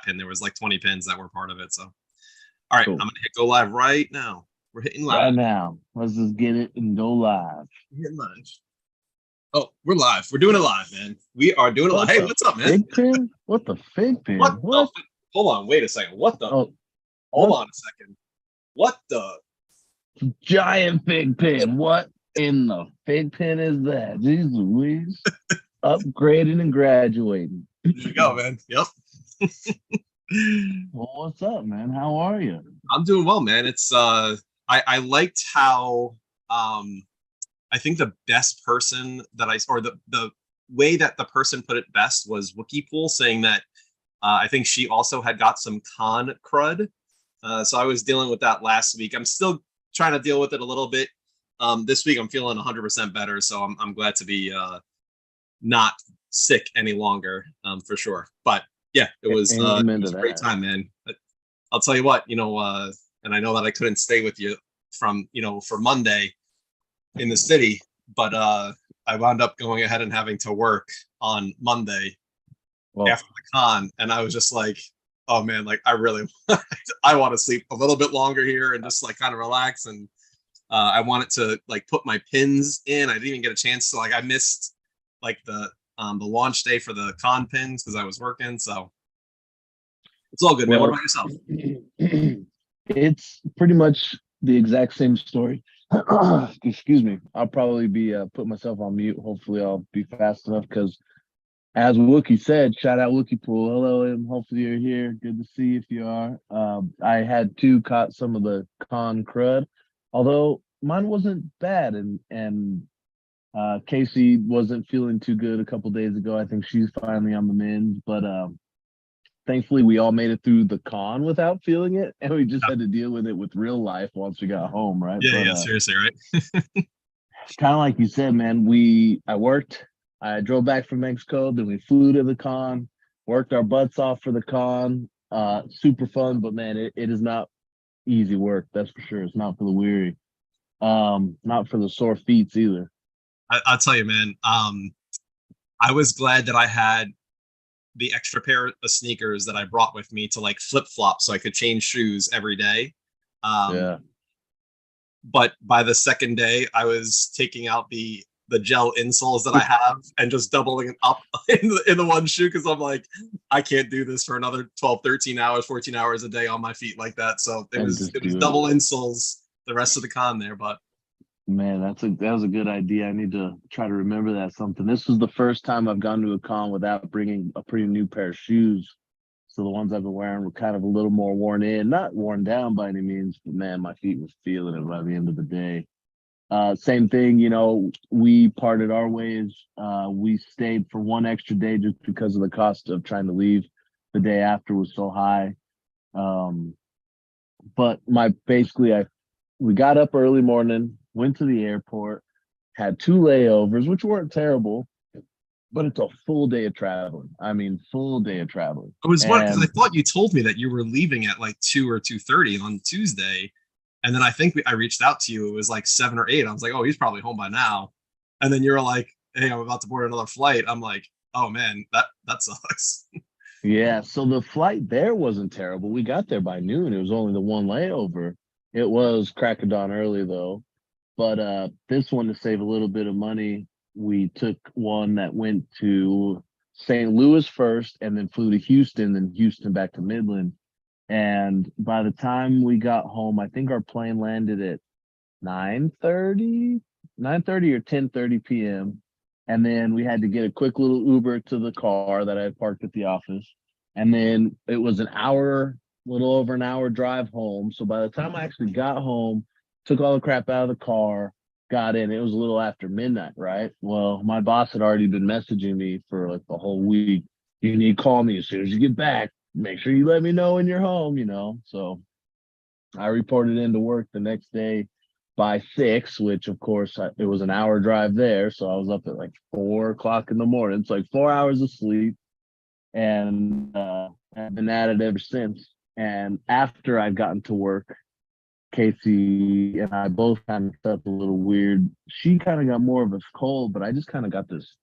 pin. There was like 20 pins that were part of it. So, all right, Cool. I'm gonna hit go live right now. We're hitting live. Right now, let's just get it and go live. We're hitting live. Oh, we're live. We're doing it live, man. We are doing it live. What Hey, the what's up, man? FiGPiN? What the What FiGPiN? the? What? Hold on, wait a second. What the? Oh, Hold what on a second. What the? giant FiGPiN? What in the FiGPiN is that? Jeez Louise. Upgrading and graduating. There you go, man. Yep. Well, what's up, man? How are you? I'm doing well, man. It's I liked how I think the best person that the way that the person put it best was Wookie Pool saying that I think she also had got some con crud. So I was dealing with that last week. I'm still trying to deal with it a little bit. This week I'm feeling 100% better, so I'm glad to be not sick any longer, for sure. But yeah, it was Amen to a great that. time, man. But I'll tell you what, and I know that I couldn't stay with you from for Monday in the city, but I wound up going ahead and having to work on Monday Well, after the con, and I was just like, oh man, like I really I want to sleep a little bit longer here and just like kind of relax. And I wanted to like put my pins in. I didn't even get a chance to, like, I missed like the launch day for the con pins because I was working. So it's all good, man. What well, about yourself? it's pretty much the exact same story. Excuse me. I'll probably be put myself on mute. Hopefully, I'll be fast enough because, as Wookie said, shout out Wookie Pool. Hello, and hopefully you're here. Good to see you if you are. I had caught some of the con crud, although mine wasn't bad, and Casey wasn't feeling too good a couple days ago. I think she's finally on the mend, but thankfully we all made it through the con without feeling it, and we just Yeah, had to deal with it with real life once we got home, right? yeah, But yeah, seriously, right? kind of like you said, man, I worked, I drove back from Mexico, then we flew to the con, worked our butts off for the con. Super fun, but man, it is not easy work, that's for sure. It's not for the weary, not for the sore feet either. I'll tell you, man. I was glad that I had the extra pair of sneakers that I brought with me to like flip flop so I could change shoes every day. Um, Yeah. but by the second day, I was taking out the gel insoles that I have and just doubling it up in the one shoe because I'm like, I can't do this for another 12, 13 hours, 14 hours a day on my feet like that. So it And was just it was do it. double insoles the rest of the con there. But Man, that was a good idea. I need to try to remember that something. This was the first time I've gone to a con without bringing a pretty new pair of shoes. So the ones I've been wearing were kind of a little more worn in, not worn down by any means, but man, my feet were feeling it by the end of the day. Same thing, we parted our ways. We stayed for one extra day just because of the cost of trying to leave the day after was so high. Um, but we got up early morning, went to the airport, had two layovers, which weren't terrible, but it's a full day of traveling. I mean, full day of traveling. it was one because I And thought you told me that you were leaving at like 2 or 2:30 on Tuesday, and then I think I reached out to you. It was like 7 or 8. I was like, oh, he's probably home by now. And then you're like, hey, I'm about to board another flight. I'm like, oh man, that sucks. yeah, so the flight there wasn't terrible. We got there by noon. It was only the one layover. It was crack of dawn early though. But this one, to save a little bit of money, we took one that went to St. Louis first and then flew to Houston, then Houston back to Midland. And by the time we got home, I think our plane landed at 9:30, 9:30 or 10:30 p.m. And then we had to get a quick little Uber to the car that I had parked at the office. And then it was an hour, little over an hour drive home. So by the time I actually got home, took all the crap out of the car, got in, it was a little after midnight, right? Well, my boss had already been messaging me for like the whole week. You need to call me as soon as you get back. Make sure you let me know when you're home. So I reported into work the next day by 6, which of course it was an hour drive there. So I was up at like 4 o'clock in the morning. It's like 4 hours of sleep, and I've been at it ever since. And after I've gotten to work, Casey and I both kind of felt a little weird. She kind of got more of a cold, but I just kind of got this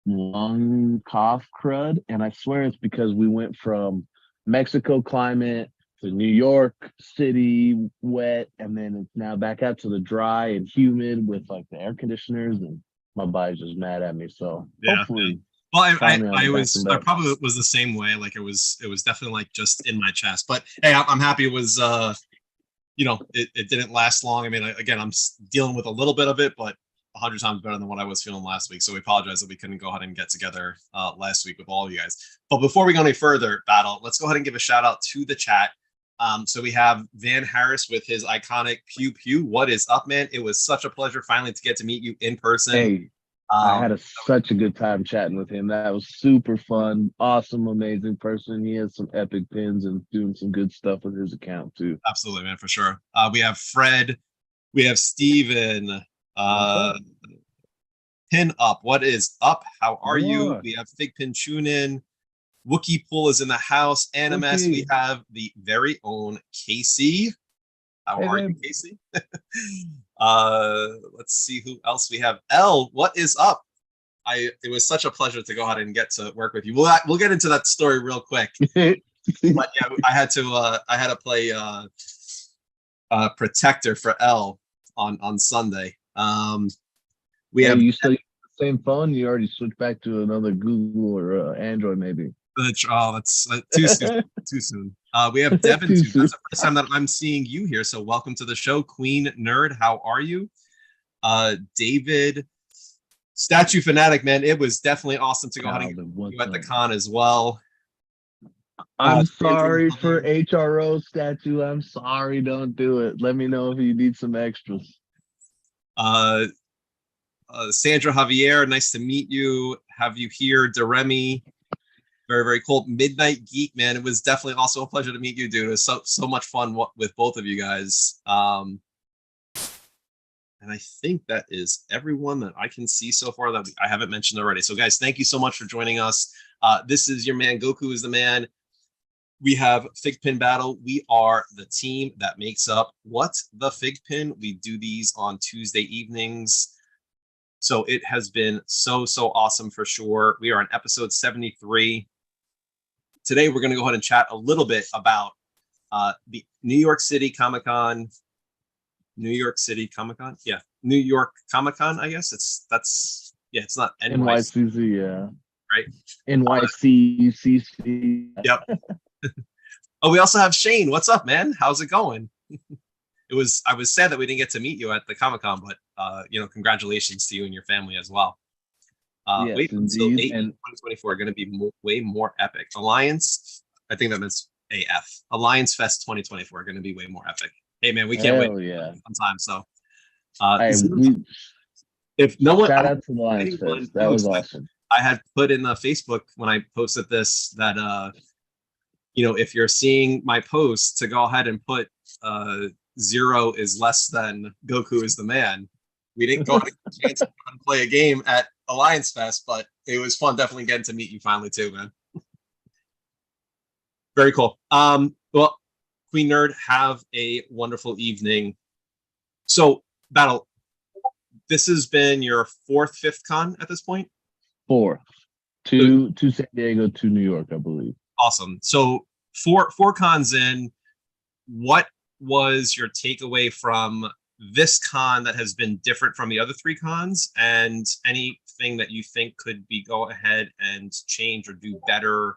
lung cough crud, and I swear it's because we went from Mexico climate to New York City wet, and then it's now back out to the dry and humid with like the air conditioners, and my body's just mad at me. So Yeah. hopefully, Well, finally on the back and I back. probably was the same way. Like it was definitely like just in my chest. But hey, I'm happy it was. It didn't last long. I mean, again, I'm dealing with a little bit of it, but 100 times better than what I was feeling last week. So we apologize that we couldn't go ahead and get together last week with all of you guys. But before we go any further, Battle, let's go ahead and give a shout out to the chat. So we have Van Harris with his iconic pew pew. What is up, man? It was such a pleasure finally to get to meet you in person. Hey, I had such a good time chatting with him. That was super fun. Awesome, amazing person. He has some epic pins and doing some good stuff with his account too. Absolutely, man, for sure. We have Fred. We have Steven. Pin up. What is up? How are you? We have FiGPiN tune in. Wookie Pool is in the house. Animes. We have the very own Casey. How are you, Casey? Let's see who else we have. L, what is up? It was such a pleasure to go ahead and get to work with you. We'll get into that story real quick. But yeah, I had to play Protector for L on Sunday. We have you still use the same phone? You already switched back to another Google or Android, maybe? That's too soon. Too soon. We have Devin too. That's the first time that I'm seeing you here. So welcome to the show, Queen Nerd. How are you? David, Statue Fanatic, man. It was definitely awesome to go ahead and get you at the con as well. I'm sorry for HRO Statue. I'm sorry. Don't do it. Let me know if you need some extras. Sandra Javier, nice to meet you. Have you here, Deremy? Very, very cool. Midnight Geek, man. It was definitely also a pleasure to meet you, dude. It was so much fun with both of you guys. And I think that is everyone that I can see so far that I haven't mentioned already. So, guys, thank you so much for joining us. This is your man, Goku is the man. We have FiGPiN Battle. We are the team that makes up What the FiGPiN. We do these on Tuesday evenings. So it has been so awesome for sure. We are on episode 73. Today, we're going to go ahead and chat a little bit about the New York City Comic-Con. New York City Comic-Con? Yeah. New York Comic-Con, I guess. It's not NYCC, yeah. Right? NYCC. Yep. Oh, we also have Shane. What's up, man? How's it going? I was sad that we didn't get to meet you at the Comic-Con, but congratulations to you and your family as well. Yes, wait until indeed. 2024 are going to be way more epic. Alliance, I think that means AF. Alliance Fest 2024 are going to be way more epic. Hey man, we can't wait on time. So if no one shout out to the Alliance Fest. That was awesome. I had put in the Facebook when I posted this that if you're seeing my post, to go ahead and put 0 is less than Goku is the man. We didn't go and chance to play a game at Alliance Fest, but it was fun definitely getting to meet you finally too, man. Very cool. Well, Queen Nerd, have a wonderful evening. So, Battle, this has been your 4th, 5th con at this point? 4th. Two San Diego, 2 New York, I believe. Awesome. So, four cons in, what was your takeaway from this con that has been different from the other 3 cons, and anything that you think could be go ahead and change or do better,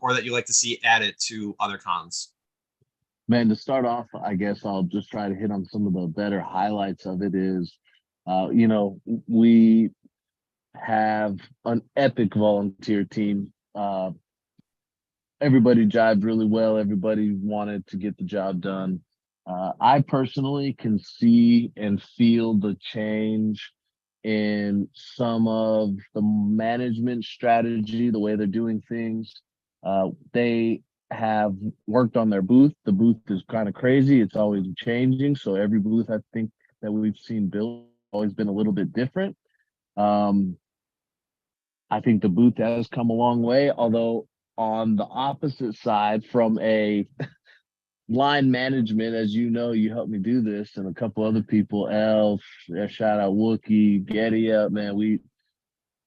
or that you like to see added to other cons? Man, to start off, I guess I'll just try to hit on some of the better highlights of it is, we have an epic volunteer team. Everybody jived really well. Everybody wanted to get the job done. I personally can see and feel the change in some of the management strategy, the way they're doing things. They have worked on their booth. The booth is kind of crazy. It's always changing. So every booth I think that we've seen built always been a little bit different. I think the booth has come a long way, although on the opposite side, from a line management, as you know, you helped me do this, and a couple other people, Elf, shout out Wookie, Getty up, man.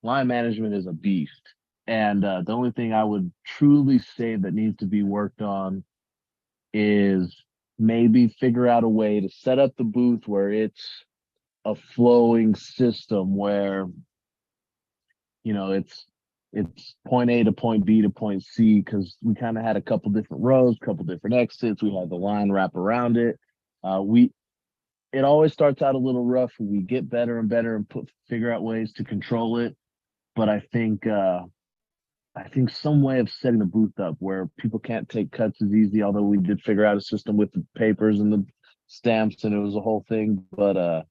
line management is a beast. And the only thing I would truly say that needs to be worked on is maybe figure out a way to set up the booth where it's a flowing system where it's point A to point B to point C, because we kind of had a couple different rows, couple different exits. We had the line wrap around it. We It always starts out a little rough. We get better and better and figure out ways to control it. But I think some way of setting the booth up where people can't take cuts is easy. Although we did figure out a system with the papers and the stamps, and it was a whole thing. But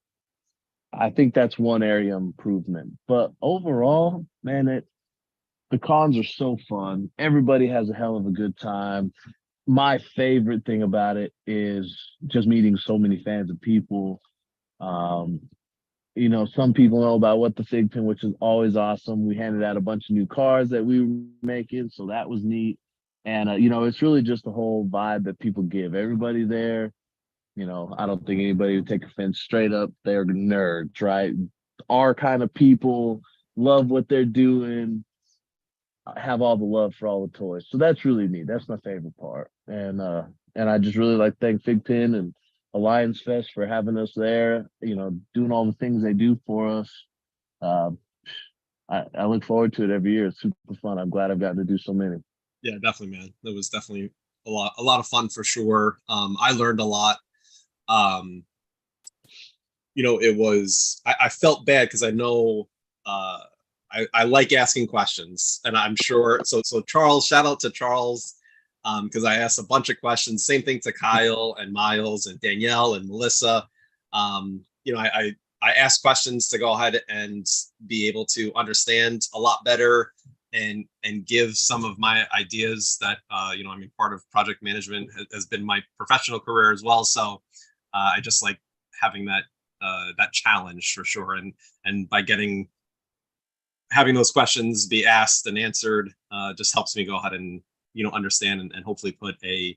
I think that's one area of improvement. But overall, man, the cons are so fun. Everybody has a hell of a good time. My favorite thing about it is just meeting so many fans of people. Um, some people know about what the FiGPiN, which is always awesome. We handed out a bunch of new cars that we were making, so that was neat. And it's really just the whole vibe that people give. Everybody there, I don't think anybody would take offense. Straight up, they're nerds, right? Our kind of people, love what they're doing, have all the love for all the toys. So that's really neat. That's my favorite part. And I just really like to thank FiGPiN and Alliance Fest for having us there, doing all the things they do for us. Uh, I look forward to it every year. It's super fun. I'm glad I've gotten to do so many. Yeah, definitely, man. It was definitely a lot of fun for sure. I learned a lot. Um, it was I felt bad because I know I like asking questions, and I'm sure. So Charles, shout out to Charles, because I asked a bunch of questions. Same thing to Kyle and Miles and Danielle and Melissa. I asked questions to go ahead and be able to understand a lot better and give some of my ideas that part of project management has been my professional career as well. So I just like having that challenge for sure, and by having those questions be asked and answered just helps me go ahead and understand and hopefully put a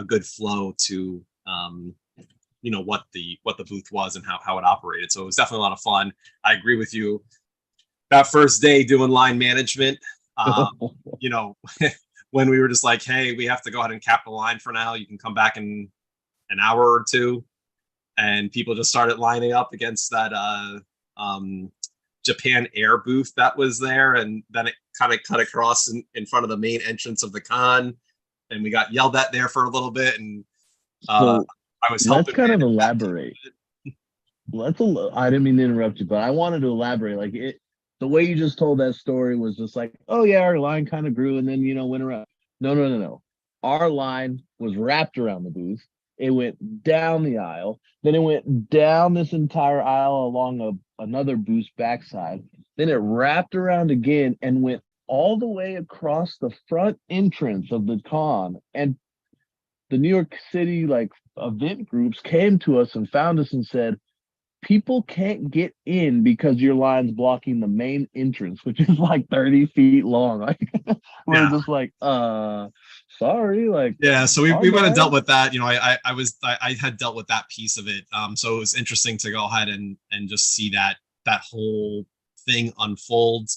good flow to what the booth was and how it operated. So it was definitely a lot of fun. I agree with you. That first day doing line management, when we were just like, hey, we have to go ahead and cap the line for now. You can come back in an hour or two, and people just started lining up against that Japan Air booth that was there, and then it kind of cut across in front of the main entrance of the con, and we got yelled at there for a little bit, and So I was helping. let's kind of elaborate. I didn't mean to interrupt you, but I wanted to elaborate. Like the way you just told that story was just like, oh yeah, our line kind of grew and then went around. No. Our line was wrapped around the booth. It went down the aisle. Then it went down this entire aisle along another booth's backside. Then it wrapped around again and went all the way across the front entrance of the con. And the New York City event groups came to us and found us and said, people can't get in because your line's blocking the main entrance, which is like 30 feet long. Like we're just like, sorry. Like, yeah, so we went and dealt with that. I had dealt with that piece of it. So it was interesting to go ahead and just see that whole thing unfold.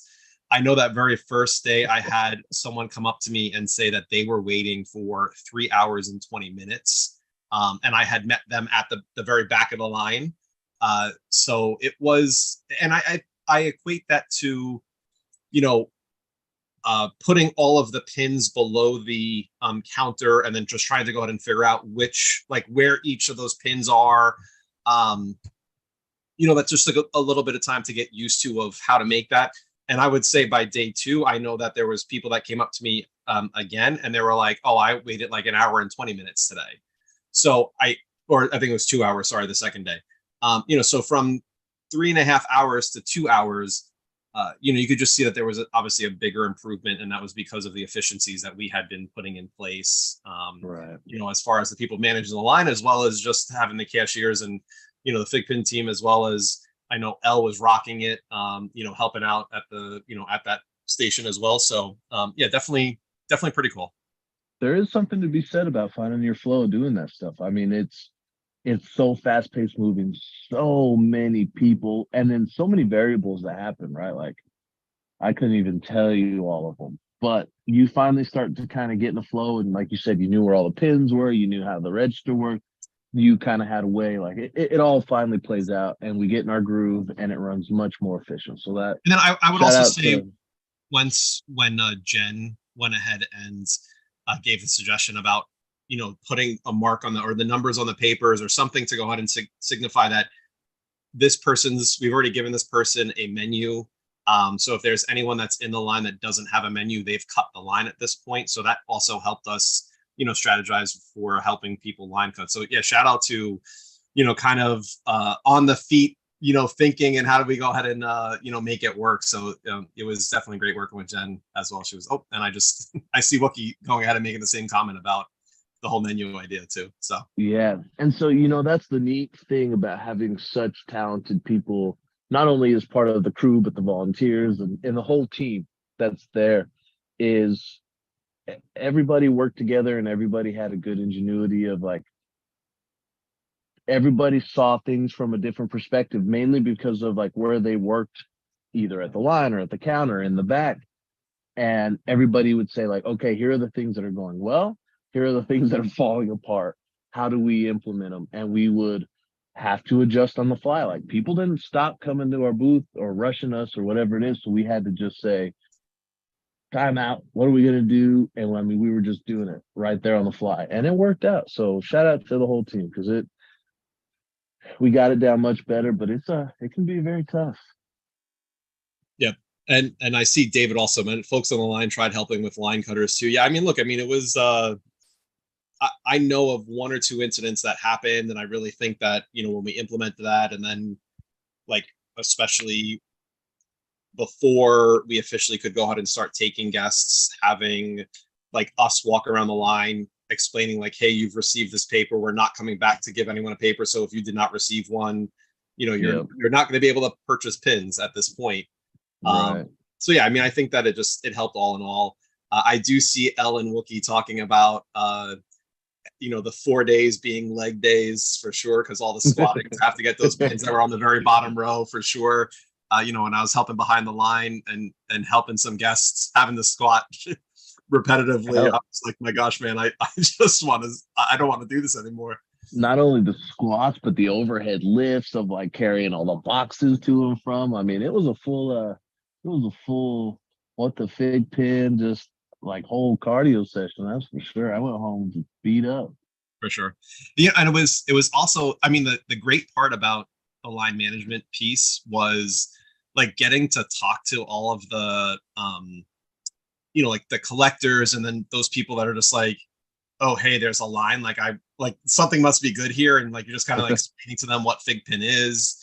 I know that very first day I had someone come up to me and say that they were waiting for 3 hours and 20 minutes. And I had met them at the very back of the line. So it was, and I equate that to, putting all of the pins below the counter and then just trying to go ahead and figure out where each of those pins are. That's just a little bit of time to get used to of how to make that. And I would say by day 2, I know that there was people that came up to me again, and they were like, oh, I waited like an hour and 20 minutes today. So I think it was 2 hours. Sorry, the second day. So from 3.5 hours to 2 hours, you could just see that there was obviously a bigger improvement, and that was because of the efficiencies that we had been putting in place. Right. As far as the people managing the line, as well as just having the cashiers and the FiGPiN team, as well as I know Elle was rocking it, helping out at at that station as well. So yeah, definitely pretty cool. There is something to be said about finding your flow doing that stuff. I mean, it's so fast-paced moving, so many people, and then so many variables that happen, right? Like I couldn't even tell you all of them. But you finally start to kind of get in the flow, and like you said, you knew where all the pins were, you knew how the register worked. You kind of had a way, like it all finally plays out, and we get in our groove, and it runs much more efficient. So that And then I would shout also out say to once when Jen went ahead and gave the suggestion about putting a mark on the numbers on the papers or something to go ahead and signify that we've already given this person a menu. So if there's anyone that's in the line that doesn't have a menu, they've cut the line at this point. So that also helped us, strategize for helping people line cut. So yeah, shout out to, kind of on the feet, thinking and how do we go ahead and make it work. So it was definitely great working with Jen as well. She was and I see Wookie going ahead and making the same comment about the whole menu idea too. So yeah. And so, that's the neat thing about having such talented people, not only as part of the crew, but the volunteers and the whole team that's there, is everybody worked together and everybody had a good ingenuity of like, everybody saw things from a different perspective, mainly because of like where they worked, either at the line or at the counter in the back. And everybody would say like, okay, here are the things that are going well, here are the things that are falling apart, how do we implement them? And we would have to adjust on the fly. Like, people didn't stop coming to our booth or rushing us or whatever it is, so we had to just say, time out, what are we going to do? And I mean, we were just doing it right there on the fly, and it worked out. So shout out to the whole team, because we got it down much better, but it can be very tough. yeah. And I see David also meant folks on the line tried helping with line cutters too. Yeah, I mean, look, I mean, it was I know of one or two incidents that happened, and I really think that when we implemented that, and then like especially before we officially could go ahead and start taking guests, having like us walk around the line explaining like, hey, you've received this paper, we're not coming back to give anyone a paper, so if you did not receive one, you're not going to be able to purchase pins at this point. Right. So yeah, I mean, I think that it helped all in all. I do see Ellen Wookie talking about the 4 days being leg days for sure, because all the squatting have to get those pins that were on the very bottom row for sure. When I was helping behind the line and helping some guests having to squat repetitively, I was like, my gosh, man, I just I don't want to do this anymore. Not only the squats, but the overhead lifts of like carrying all the boxes to and from. I mean, it was a full what the FiGPiN, just like whole cardio session. That's for sure. I went home just beat up. For sure. Yeah, and it was also, I mean, the great part about the line management piece was like getting to talk to all of the like the collectors, and then those people that are just like, oh, hey, there's a line, like I like something must be good here, and like you're just kind of like explaining to them what FiGPiN is.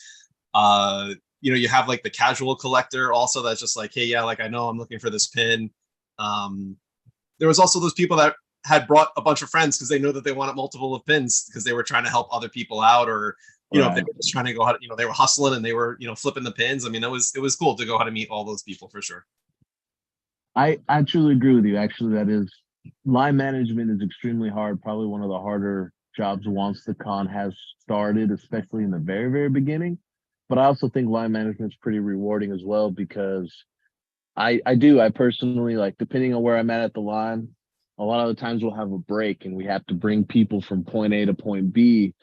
You have like the casual collector also that's just like, hey, yeah, like I know I'm looking for this pin. There was also those people that had brought a bunch of friends because they know that they wanted multiple of pins because they were trying to help other people out, or if they were just trying to go ahead, they were hustling and they were flipping the pins. I mean, it was cool to go ahead and meet all those people for sure. I truly agree with you. Actually, that is, line management is extremely hard. Probably one of the harder jobs once the con has started, especially in the very, very beginning. But I also think line management is pretty rewarding as well, because I personally, like, depending on where I'm at the line, a lot of the times we'll have a break and we have to bring people from point A to point B,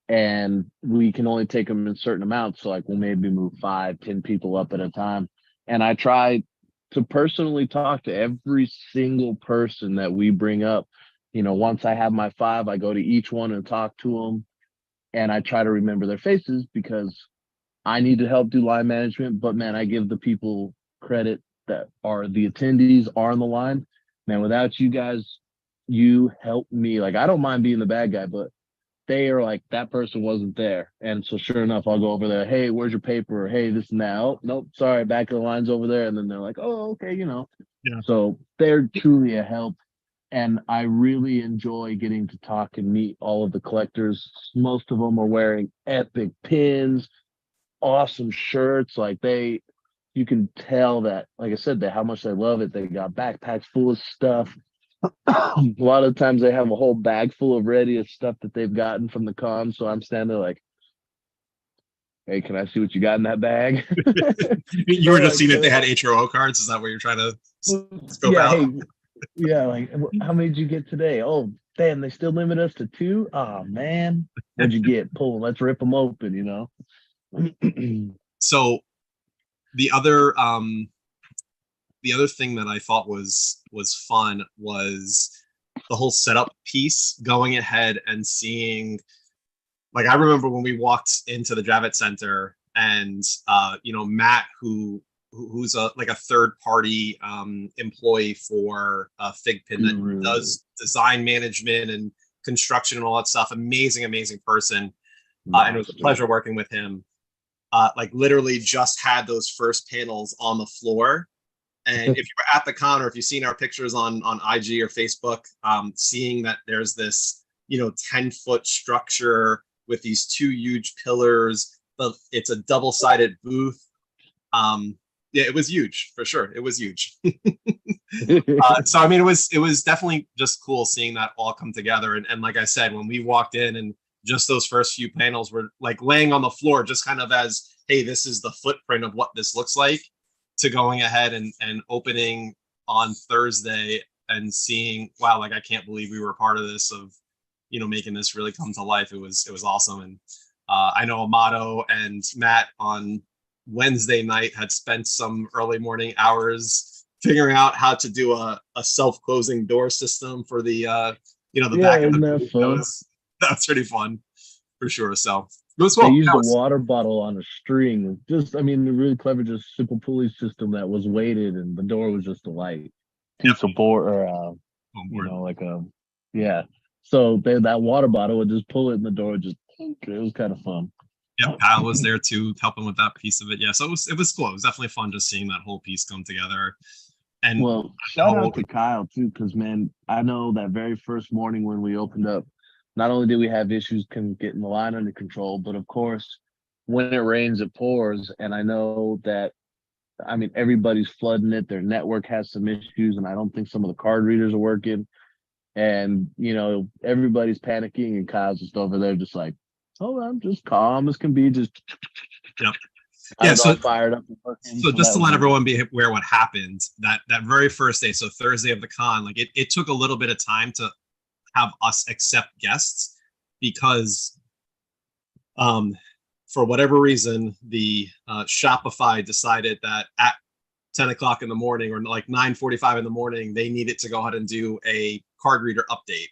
and we can only take them in certain amounts. So like we'll maybe move 5-10 people up at a time. And I try to personally talk to every single person that we bring up. Once I have my 5, I go to each one and talk to them, and I try to remember their faces, because I need to help do line management. But man, I give the people credit that are the attendees, are on the line. Man, without you guys, you help me. Like, I don't mind being the bad guy, but they are like, that person wasn't there. And so sure enough, I'll go over there. Hey, where's your paper? Or, hey, this and that. Oh, nope, sorry, back of the line's over there. And then they're like, oh, okay, Yeah. So they're truly a help. And I really enjoy getting to talk and meet all of the collectors. Most of them are wearing epic pins, awesome shirts. Like, you can tell that, like I said, that how much they love it. They got backpacks full of stuff. A lot of times they have a whole bag full of ready of stuff that they've gotten from the con. So I'm standing there like, Hey, can I see what you got in that bag? You were just seeing if they had HRO cards. Is that what you're trying to scope Yeah, out? hey, yeah, like how many did you get today? Oh, damn, they still limit us to two. Oh man, what'd you get? Pull, let's rip them open, you know. So the other the other thing that I thought was fun was the whole setup piece, going ahead and seeing, like, I remember when we walked into the Javits Center and Matt, who's a like a third party employee for FiGPiN that does design management and construction and all that stuff. Amazing person. And it was a pleasure working with him. Like literally just had those first panels on the floor. And if you were at the con, or if you've seen our pictures on IG or Facebook, seeing that there's this 10-foot structure with these two huge pillars, but it's a double-sided booth. Yeah, it was huge for sure. It was huge. So I mean, it was definitely just cool seeing that all come together. And like I said, when we walked in and just those first few panels were like laying on the floor, just kind of as, hey, this is the footprint of what this looks like, to going ahead and opening on Thursday and seeing, wow, like I can't believe we were a part of this, of making this really come to life. It was awesome. And I know Amato and Matt on Wednesday night had spent some early morning hours figuring out how to do a self-closing door system for the back of the booth. That was pretty fun for sure. So it was they fun. used a water bottle on a string. Just, I mean, really clever, just simple pulley system that was weighted, and the door was just a light piece of board, or like a So that water bottle would just pull it, and the door would just. It was kind of fun. Yeah, Kyle was there too, helping with that piece of it. Yeah, so it was cool. It was definitely fun just seeing that whole piece come together. And well, shout out to Kyle too, because man, I know that very first morning when we opened up, not only did we have issues getting the line under control, but of course, when it rains, it pours. And I know that, I mean, everybody's flooding it. Their network has some issues, and I don't think some of the card readers are working. And everybody's panicking, and Kyle's just over there, just like, oh, I'm just calm as can be, just so fired up. So just to let everyone be aware what happened that very first day, so Thursday of the con, like it took a little bit of time to have us accept guests, because for whatever reason the Shopify decided that at 10 o'clock in the morning, or like 9:45 in the morning, they needed to go ahead and do a card reader update.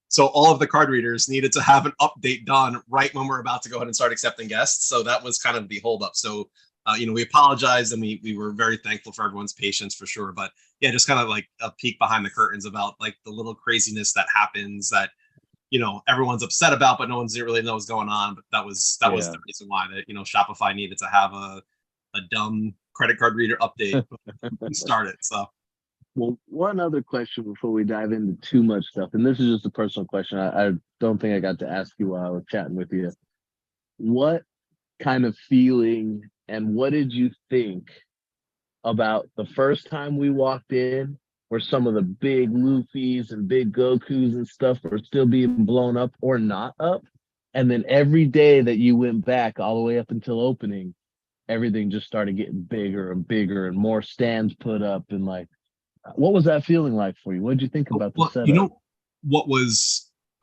So all of the card readers needed to have an update done right when we're about to go ahead and start accepting guests. So that was kind of the holdup. So, we apologized, and we were very thankful for everyone's patience for sure. But yeah, just kind of like a peek behind the curtains about like the little craziness that happens that, everyone's upset about, but no one's really know what's going on. But that was the reason why that, Shopify needed to have a dumb credit card reader update and start it. So. Well, one other question before we dive into too much stuff, and this is just a personal question. I don't think I got to ask you while I was chatting with you. What kind of feeling and what did you think about the first time we walked in, where some of the big Luffy's and big Gokus and stuff were still being blown up or not up? And then every day that you went back all the way up until opening, everything just started getting bigger and bigger and more stands put up, and like, what was that feeling like for you? What did you think about the setup?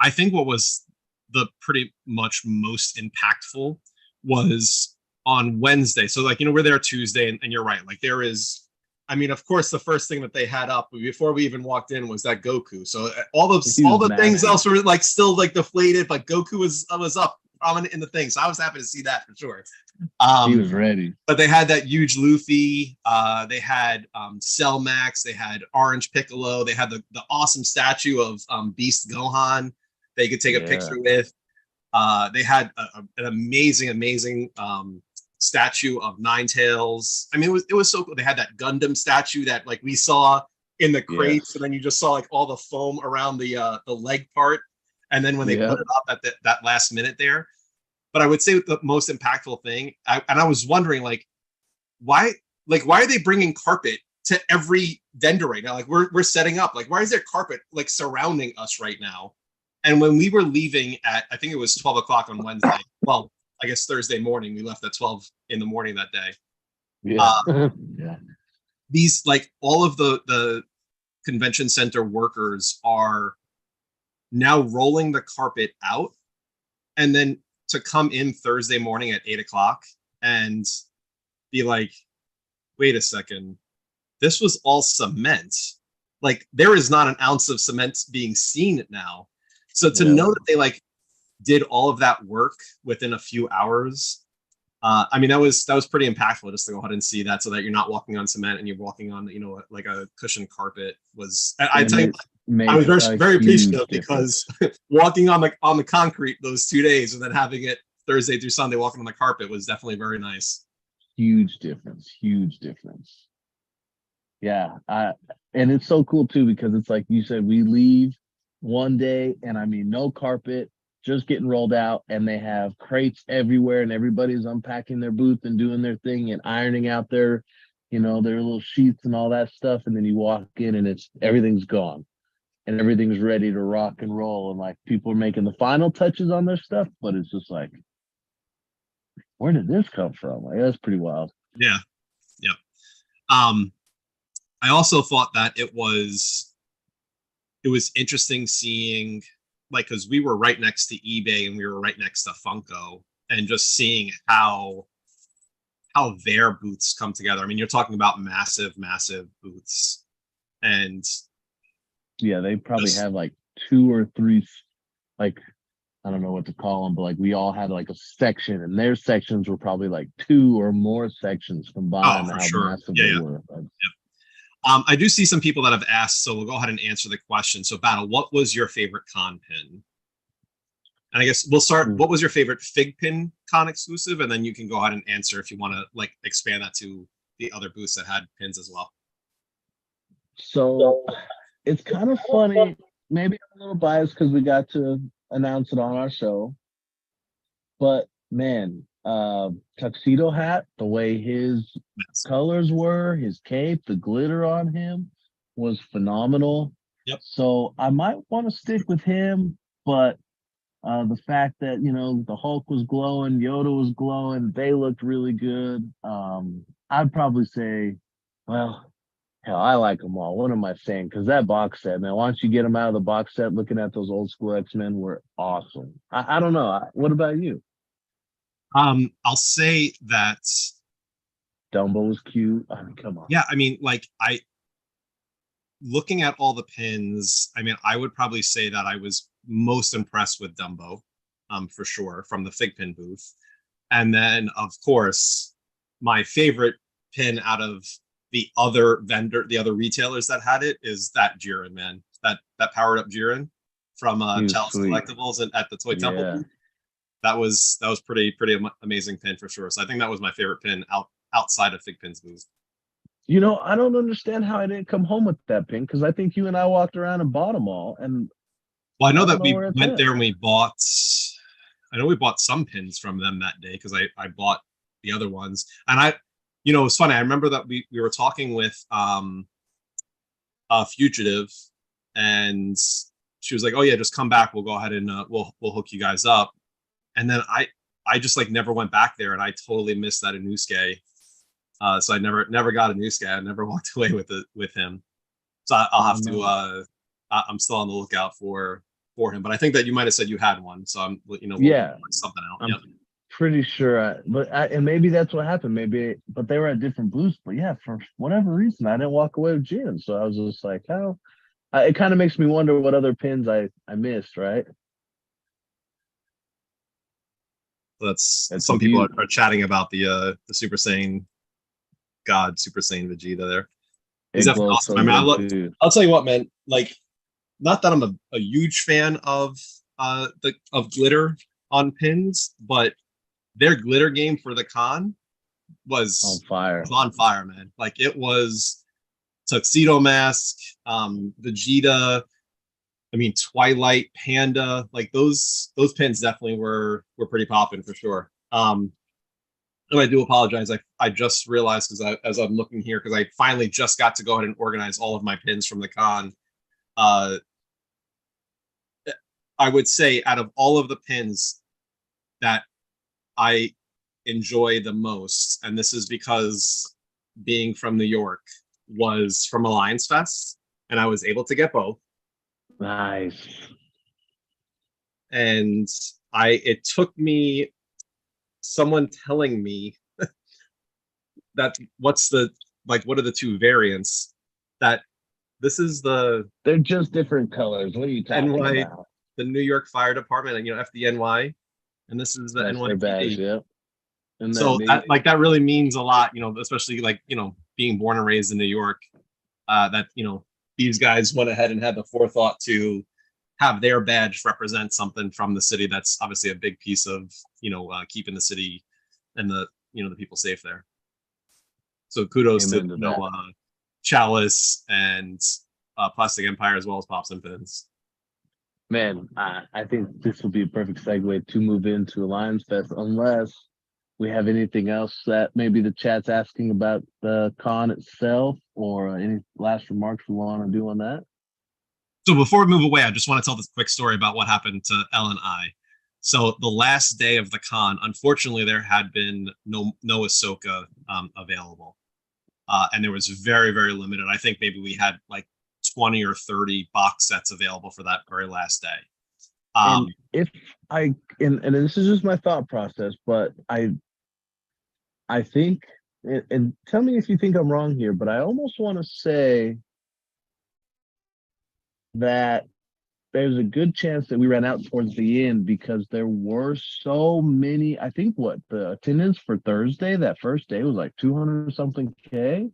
I think what was the pretty much most impactful was on Wednesday. So like, we're there Tuesday, and you're right. Like there is, I mean, of course, the first thing that they had up before we even walked in was that Goku. So all the things else were like still like deflated, but Goku was up prominent in the thing. So I was happy to see that for sure. He was ready. But they had that huge Luffy. They had Cell Max. They had Orange Piccolo. They had the awesome statue of Beast Gohan that you could take a picture with. They had an amazing statue of Ninetales. I mean, it was so cool. They had that Gundam statue that like we saw in the crates, and then you just saw like all the foam around the leg part. And then when they put it up at that last minute there. But I would say the most impactful thing, I was wondering, like, why are they bringing carpet to every vendor right now? Like, we're setting up. Like, why is there carpet like surrounding us right now? And when we were leaving at, I think it was 12 o'clock on Wednesday. Well, I guess Thursday morning. We left at 12 in the morning that day. Yeah. Yeah. These like all of the convention center workers are now rolling the carpet out, and then to come in Thursday morning at 8 o'clock and be like, wait a second, this was all cement. Like there is not an ounce of cement being seen now. So to know that they like did all of that work within a few hours, I mean that was pretty impactful just to go ahead and see that, so that you're not walking on cement and you're walking on like a cushioned carpet. Was I tell you, I was very appreciative because walking on the concrete those 2 days and then having it Thursday through Sunday walking on the carpet was definitely very nice. Huge difference. Huge difference. Yeah. And it's so cool too, because it's like you said, we leave one day and I mean, no carpet, just getting rolled out, and they have crates everywhere and everybody's unpacking their booth and doing their thing and ironing out their, their little sheets and all that stuff. And then you walk in and everything's gone and everything's ready to rock and roll. And like people are making the final touches on their stuff, but it's just like, where did this come from? Like, that's pretty wild. Yeah. Yep. I also thought that it was interesting seeing, like, because we were right next to eBay and we were right next to Funko, and just seeing how their booths come together. I mean, you're talking about massive booths, and yeah, they probably have like 2 or 3, like, I don't know what to call them, but like we all had like a section, and their sections were probably like 2 or more sections combined. Oh, for how sure. massive they were. Yep. I do see some people that have asked, so we'll go ahead and answer the question. So, Battle, what was your favorite con pin? And I guess we'll start. What was your favorite FiGPiN con exclusive? And then you can go ahead and answer if you want to like expand that to the other booths that had pins as well. So it's kind of funny. Maybe I'm a little biased because we got to announce it on our show. But man, Tuxedo Hat, the way his colors were, his cape, the glitter on him was phenomenal. Yep. So I might want to stick with him, but the fact that the Hulk was glowing, Yoda was glowing, they looked really good. I'd probably say, well, hell, I like them all. What am I saying? Because that box set, man, once you get them out of the box set, looking at those old school X-Men were awesome. I don't know. What about you? I'll say that Dumbo was cute. I mean, come on. Yeah, I mean, like looking at all the pins, I mean, I would probably say that I was most impressed with Dumbo, for sure, from the FiGPiN booth. And then, of course, my favorite pin out of the other retailers that had it is that Jiren, man. That powered up Jiren from Chalice Collectibles and at the Toy Temple booth. That was pretty amazing pin for sure. So I think that was my favorite pin outside of FiGPiN's booth. I don't understand how I didn't come home with that pin, because I think you and I walked around and bought them all. And well, I know that we went there and we bought. I know we bought some pins from them that day because I bought the other ones. And it was funny. I remember that we were talking with Fugitive, and she was like, "Oh yeah, just come back. We'll go ahead and we'll hook you guys up." And then I just like never went back there, and I totally missed that Inosuke. So I never got Inosuke. I never walked away with him. So I'll have to. I'm still on the lookout for him. But I think that you might have said you had one. So I'm we'll something out. I'm pretty sure. And maybe that's what happened. But they were at different booths. But yeah, for whatever reason, I didn't walk away with Jin. So I was just like, oh. It kind of makes me wonder what other pins I missed, right? That's some people are chatting about the Super Saiyan God, Super Saiyan Vegeta there. He's definitely awesome. So I mean, I'll tell you what, man. Like, not that I'm a huge fan of glitter on pins, but their glitter game for the con was on fire. Was on fire, man. Like it was Tuxedo Mask, Vegeta. I mean, Twilight, Panda, like those pins definitely were pretty popping for sure. And I do apologize. I just realized as I'm looking here, because I finally just got to go ahead and organize all of my pins from the con. I would say out of all of the pins that I enjoy the most, and this is because being from New York, was from Alliance Fest, and I was able to get both. Nice. And it took me someone telling me that what are the two variants, that this is the They're just different colors. What are you talking NY, about? the New York Fire Department, and FDNY, and this is the That's their badge, NYPD. yep. And that So neat. that really means a lot, especially being born and raised in New York. That these guys went ahead and had the forethought to have their badge represent something from the city. That's obviously a big piece of keeping the city and the people safe there. So kudos Amen to to that. Chalice and Plastic Empire, as well as Pops and Pins. Man, I think this will be a perfect segue to move into Alliance Fest, unless we have anything else that maybe the chat's asking about the con itself, or any last remarks we want to do on that. So before we move away, I just want to tell this quick story about what happened to Elle and I. So the last day of the con, unfortunately, there had been no Ahsoka available, and there was very, very limited. I think maybe we had like 20 or 30 box sets available for that very last day. And if I and this is just my thought process, but I think, and tell me if you think I'm wrong here, but I almost want to say that there's a good chance that we ran out towards the end, because there were so many. I think what the attendance for Thursday, that first day, was like 200 something K.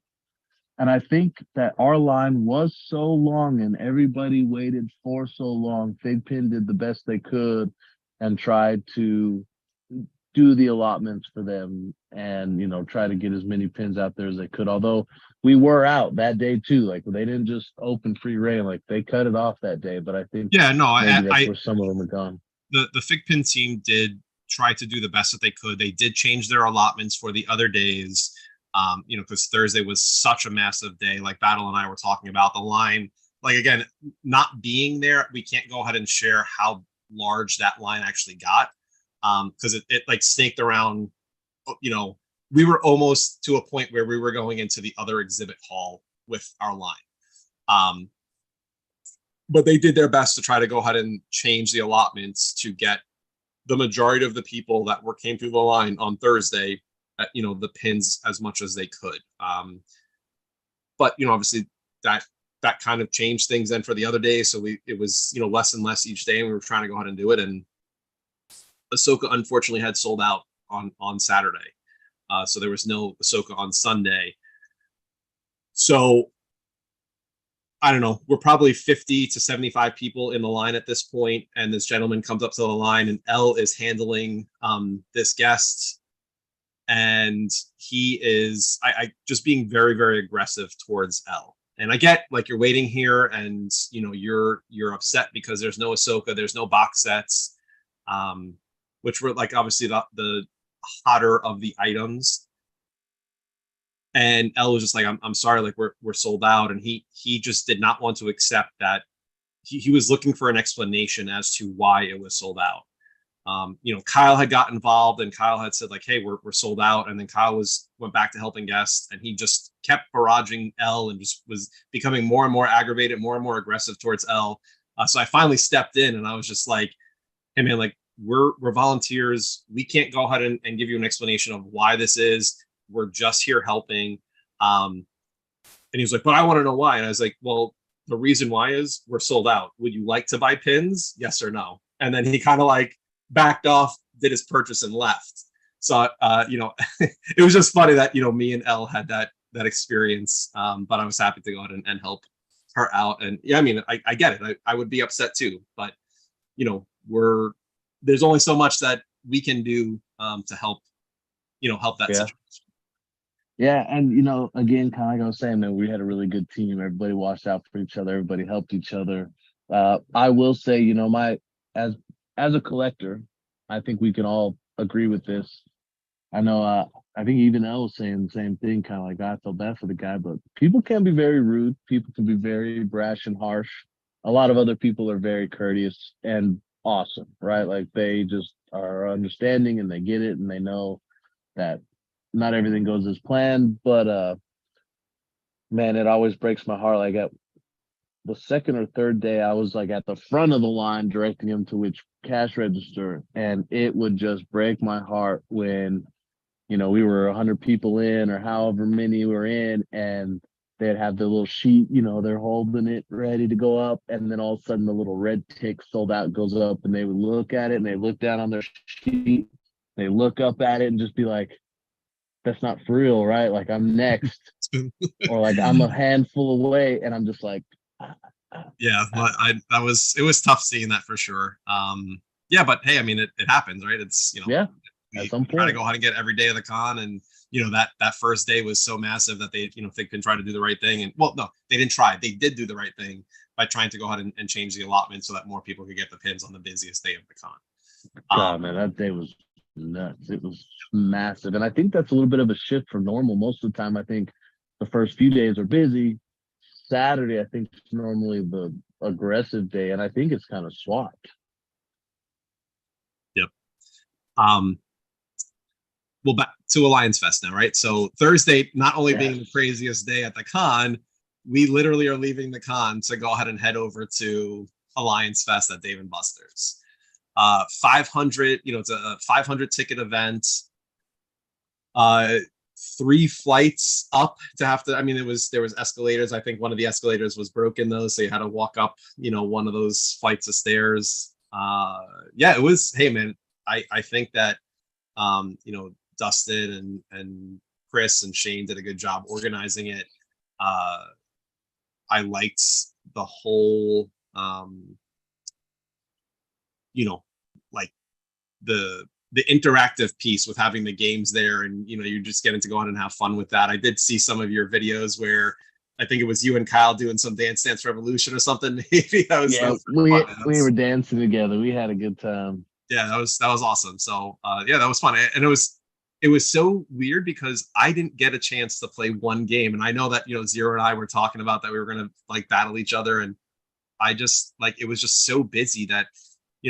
And I think that our line was so long and everybody waited for so long. FiGPiN did the best they could and tried to do the allotments for them, and try to get as many pins out there as they could. Although we were out that day too. Like, they didn't just open free reign, like they cut it off that day. But I think maybe that's where some of them are gone. The FiGPiN team did try to do the best that they could. They did change their allotments for the other days. Because Thursday was such a massive day. Like Battle and I were talking about, the line, like, again, not being there, we can't go ahead and share how large that line actually got, because it like snaked around. We were almost to a point where we were going into the other exhibit hall with our line, but they did their best to try to go ahead and change the allotments to get the majority of the people that came through the line on Thursday, the pins as much as they could. But obviously that kind of changed things then for the other day. So it was less and less each day, and we were trying to go ahead and do it. And Ahsoka unfortunately had sold out on Saturday, so there was no Ahsoka on Sunday. So I don't know, we're probably 50 to 75 people in the line at this point, and this gentleman comes up to the line, and Elle is handling this guest. And he is I just being very, very aggressive towards Elle. And I get, like, you're waiting here, and you're upset because there's no Ahsoka, there's no box sets, which were like obviously the hotter of the items. And Elle was just like, I'm sorry, like we're sold out. And he just did not want to accept that. He was looking for an explanation as to why it was sold out. Kyle had got involved, and Kyle had said, like, hey, we're sold out. And then Kyle went back to helping guests, and he just kept barraging Elle and just was becoming more and more aggravated, more and more aggressive towards Elle. So I finally stepped in, and I was just like, hey man, like we're volunteers. We can't go ahead and give you an explanation of why this is. We're just here helping. And he was like, but I want to know why. And I was like, well, the reason why is we're sold out. Would you like to buy pins? Yes or no? And then he kind of like backed off, did his purchase, and left. So it was just funny that me and Elle had that experience, but I was happy to go ahead and help her out. And yeah, I mean, I get it. I would be upset too, but there's only so much that we can do to help that situation. Yeah, and again, kind of like I was saying, man, we had a really good team. Everybody watched out for each other. Everybody helped each other. I will say, as a collector, I think we can all agree with this. I know, I think even Elle was saying the same thing, kind of like, I felt bad for the guy, but people can be very rude. People can be very brash and harsh. A lot of other people are very courteous and awesome, right? Like, they just are understanding and they get it and they know that not everything goes as planned. But man, it always breaks my heart. Like at the second or third day, I was like at the front of the line directing him to which cash register, and it would just break my heart when we were 100 people in or however many we were in, and they'd have the little sheet, they're holding it ready to go up, and then all of a sudden the little red tick sold out goes up, and they would look at it and they look down on their sheet, they look up at it and just be like, that's not for real, right? Like I'm next, or like I'm a handful away, and I'm just like, Yeah, it was tough seeing that for sure. Yeah, but hey, I mean, it happens, right? It's yeah, we at some try to point. go ahead and get every day of the con, and that first day was so massive that they FiGPiN tried to do the right thing, and well, no, they didn't try, they did do the right thing by trying to go ahead and change the allotment so that more people could get the pins on the busiest day of the con. God, man, that day was nuts. It was massive. And I think that's a little bit of a shift from normal. Most of the time, I think the first few days are busy. Saturday, I think, is normally the aggressive day. And I think it's kind of swapped. Yep. Well, back to Alliance Fest now, right? So Thursday, not only being the craziest day at the con, we literally are leaving the con to go ahead and head over to Alliance Fest at Dave and Buster's. 500, it's a 500 ticket event. 3 flights up to have to, I mean, there was escalators. I think one of the escalators was broken though, so you had to walk up, one of those flights of stairs. Yeah, it was, hey man, I think that Dustin and Chris and Shane did a good job organizing it. I liked the whole like the interactive piece with having the games there, and you're just getting to go on and have fun with that. I did see some of your videos where I think it was you and Kyle doing some Dance Revolution or something. Maybe that was we were dancing together. We had a good time. Yeah, that was awesome. So yeah, that was fun, and it was so weird because I didn't get a chance to play one game, and I know that Zero and I were talking about that we were gonna like battle each other, and I just like it was just so busy that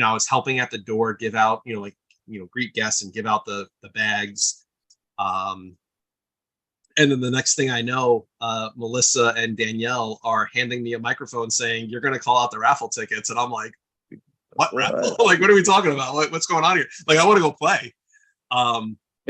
I was helping at the door, give out greet guests and give out the bags, and then the next thing I know, Melissa and Danielle are handing me a microphone saying, "You're gonna call out the raffle tickets," and I'm like, "What raffle? Like, what are we talking about? What's going on here? Like, I want to go play."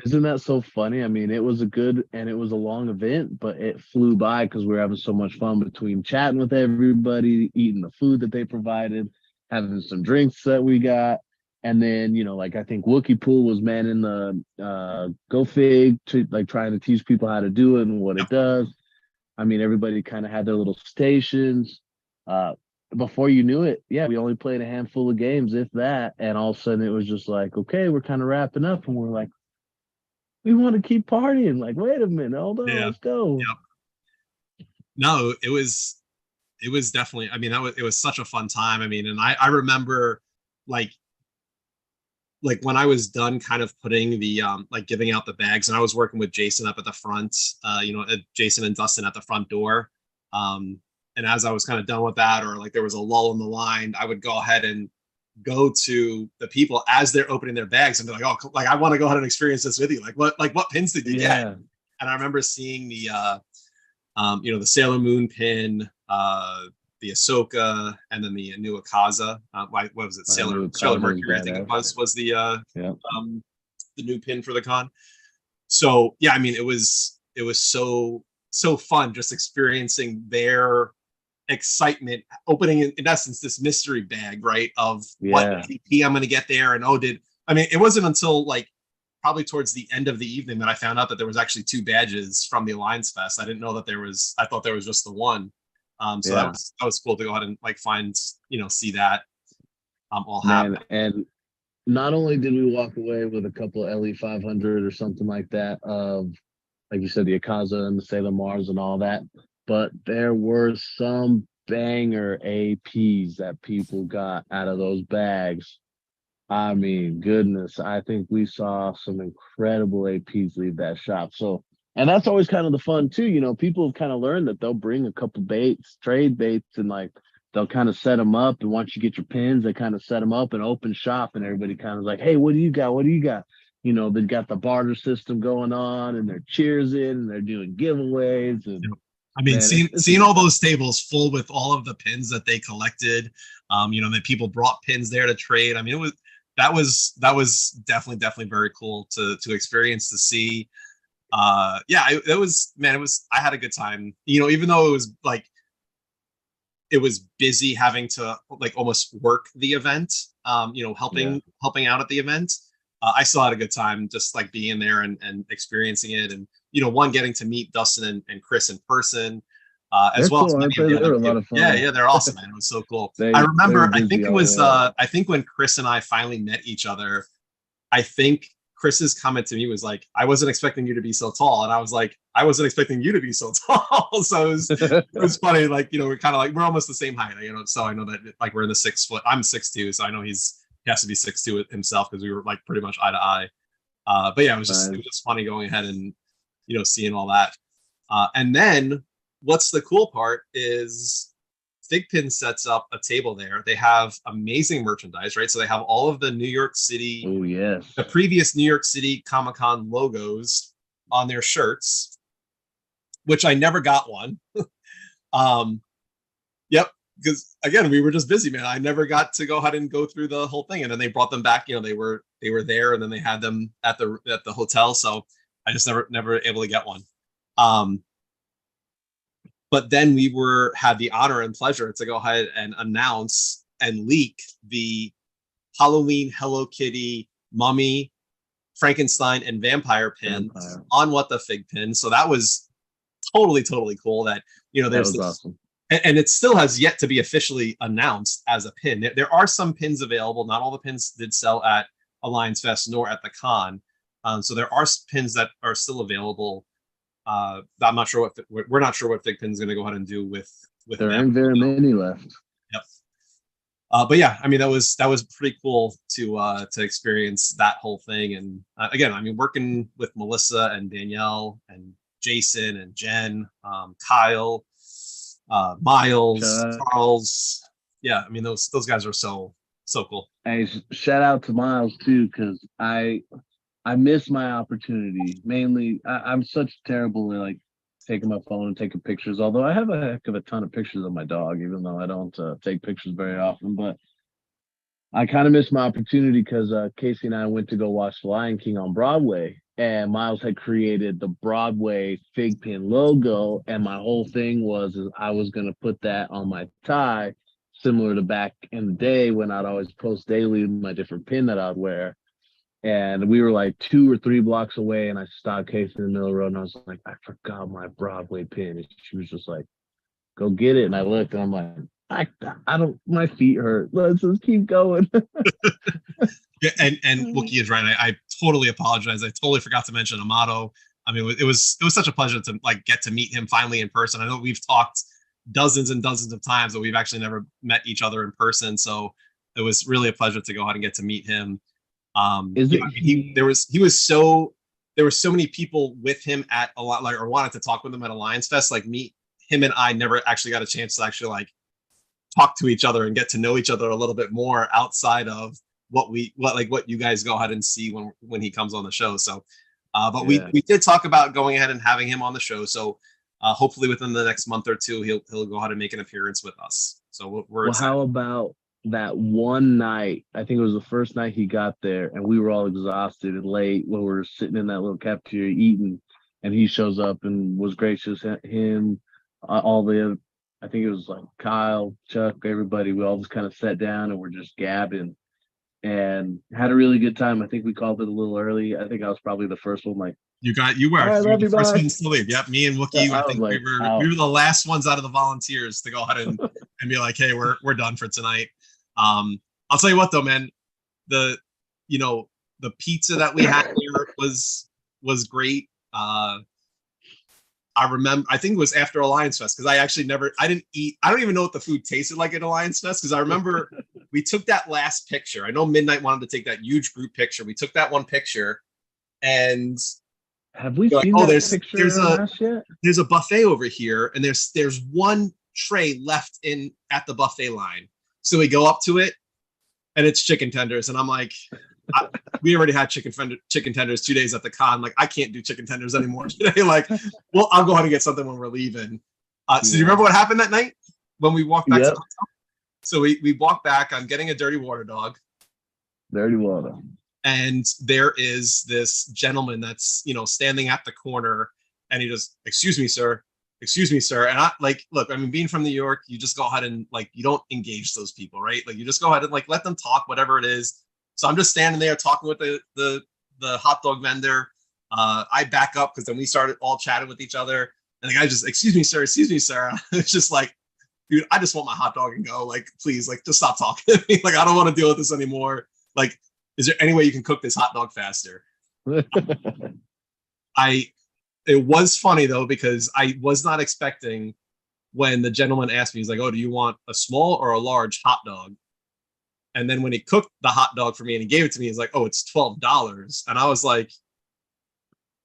Isn't that so funny? I mean, it was a long event, but it flew by because we were having so much fun between chatting with everybody, eating the food that they provided, having some drinks that we got. And then, like I think Wookie Pool was manning the Go Fig to like trying to teach people how to do it and what it does. I mean, everybody kind of had their little stations. Before you knew it, yeah, we only played a handful of games, if that. And all of a sudden it was just like, okay, we're kind of wrapping up, and we're like, we want to keep partying. Like, wait a minute, hold on, let's go. Yep. No, it was definitely, I mean, it was such a fun time. I mean, and I remember like when I was done kind of putting the like giving out the bags, and I was working with Jason up at the front, Jason and Dustin at the front door. And as I was kind of done with that, or like there was a lull in the line, I would go ahead and go to the people as they're opening their bags and be like, "Oh, like I want to go ahead and experience this with you. Like what pins did you get?" And I remember seeing the the Sailor Moon pin, the Ahsoka, and then the new Akaza. What was it? Sailor Mercury, I think it was the new pin for the con. So yeah, I mean, it was so fun just experiencing their excitement, opening in essence this mystery bag, right, of what AP I'm going to get there. And it wasn't until like probably towards the end of the evening that I found out that there was actually 2 badges from the Alliance Fest. I didn't know that I thought there was just the one. So that was cool to go ahead and like find, see that all happen. And not only did we walk away with a couple of LE 500 or something like that of, like you said, the Akaza and the Sailor Mars and all that, but there were some banger APs that people got out of those bags. I mean, goodness, I think we saw some incredible APs leave that shop. So, and that's always kind of the fun too. People have kind of learned that they'll bring a couple baits, trade baits, and like they'll kind of set them up, and once you get your pins, they kind of set them up and open shop, and everybody kind of like, hey, what do you got? What do you got? You know, they've got the barter system going on, and they're cheersing, and they're doing giveaways, and I mean, man, seeing all those tables full with all of the pins that they collected, you know, that people brought pins there to trade. I mean, that was definitely very cool to experience, to see. Yeah, it was, man, I had a good time. You know, even though it was like, it was busy having to like almost work the event, you know, helping out at the event. I still had a good time just like being there and experiencing it, and you know, getting to meet Dustin and Chris in person, as well as cool, many of the they're other a lot people. of fun. Yeah, they're awesome, man. It was so cool. They I were remember, I busy think it all was, the way. I think when Chris and I finally met each other, I think Chris's comment to me was like, "I wasn't expecting you to be so tall," and I was like, "I wasn't expecting you to be so tall." So it was funny. Like, you know, we're kind of like, we're almost the same height, you know. So I know that like we're in the 6 foot. I'm 6'2", so I know he has to be 6'2" himself, because we were like pretty much eye to eye. But yeah, it was just funny going ahead and, you know, seeing all that. And then what's the cool part is FiGPiN sets up a table there. They have amazing merchandise, right? So they have all of the New York City, Oh yes, the previous New York City Comic-Con logos on their shirts, which I never got one. Yep, because again, we were just busy, man. I never got to go ahead and go through the whole thing, and then they brought them back. You know, they were there, and then they had them at the hotel. So I just never able to get one. But then we had the honor and pleasure to go ahead and announce and leak the Halloween Hello Kitty, Mummy, Frankenstein, and Vampire pins on What the FiGPiN. So that was totally cool. That, you know, there's that was awesome. And it still has yet to be officially announced as a pin. There are some pins available. Not all the pins did sell at Alliance Fest nor at the con. So there are pins that are still available. I'm not sure we're not sure what FiGPiN is going to go ahead and do with there them. aren't very many left. Yep. But yeah, I mean, that was pretty cool to experience that whole thing. And again, I mean, working with Melissa and Danielle and Jason and Jen, Kyle, Miles, Charles. Yeah, I mean, those guys are so cool. Hey, shout out to Miles too, because I miss my opportunity. Mainly, I'm such terrible at like taking my phone and taking pictures. Although I have a heck of a ton of pictures of my dog, even though I don't take pictures very often. But I kind of missed my opportunity because Casey and I went to go watch The Lion King on Broadway, and Miles had created the Broadway FiGPiN logo, and my whole thing was I was going to put that on my tie, similar to back in the day when I'd always post daily my different pin that I'd wear. And we were like 2 or 3 blocks away, and I stopped Casey in the middle of the road, and I was like, I forgot my Broadway pin. And she was just like, go get it. And I looked, and I'm like, I don't, my feet hurt. Let's just keep going. Yeah, and Wookie is right. I totally apologize. I totally forgot to mention Amato. I mean, it was such a pleasure to like get to meet him finally in person. I know we've talked dozens and dozens of times, but we've actually never met each other in person. So it was really a pleasure to go ahead and get to meet him. There were so many people with him at a lot, like, or wanted to talk with him at Alliance Fest. Like him and I never actually got a chance to actually like talk to each other and get to know each other a little bit more outside of what you guys go ahead and see when he comes on the show. So, but we did talk about going ahead and having him on the show. So hopefully within the next month or two, he'll go ahead and make an appearance with us. So we're excited. How about that one night? I think it was the first night he got there, and we were all exhausted and late when we were sitting in that little cafeteria eating, and he shows up and was gracious. Him, all the other, I think it was like Kyle, Chuck, everybody. We all just kind of sat down and we're just gabbing and had a really good time. I think we called it a little early. I think I was probably the first one. Like, you were the first ones to leave. Yep, me and Wookie. I think we were the last ones out of the volunteers to go ahead and be like, hey, we're done for tonight. I'll tell you what though, man, the pizza that we had here was great. I remember, I think it was after Alliance Fest, because I didn't eat. I don't even know what the food tasted like at Alliance Fest, because I remember we took that last picture. I know Midnight wanted to take that huge group picture. We took that one picture, and have we seen that picture? There's a buffet over here, and there's one tray left in at the buffet line. So we go up to it, and it's chicken tenders, and I'm like, we already had chicken tenders 2 days at the con. Like, I can't do chicken tenders anymore today. Like, well, I'll go ahead and get something when we're leaving. So do you remember what happened that night when we walked back to the hotel? So we walked back. I'm getting a dirty water dog. Dirty water. And there is this gentleman that's, standing at the corner, and he just, excuse me, sir. And I look, I mean, being from New York, you just go ahead and you don't engage those people, right? Like, you just go ahead and let them talk, whatever it is. So I'm just standing there talking with the hot dog vendor. I back up because then we started all chatting with each other. And the guy just, excuse me, sir. It's just like, dude, I just want my hot dog and go. Like, please, just stop talking to me. Like, I don't want to deal with this anymore. Like, is there any way you can cook this hot dog faster? It was funny though, because I was not expecting when the gentleman asked me, he's like, oh, do you want a small or a large hot dog? And then when he cooked the hot dog for me and he gave it to me, he's like, oh, it's $12. And I was like,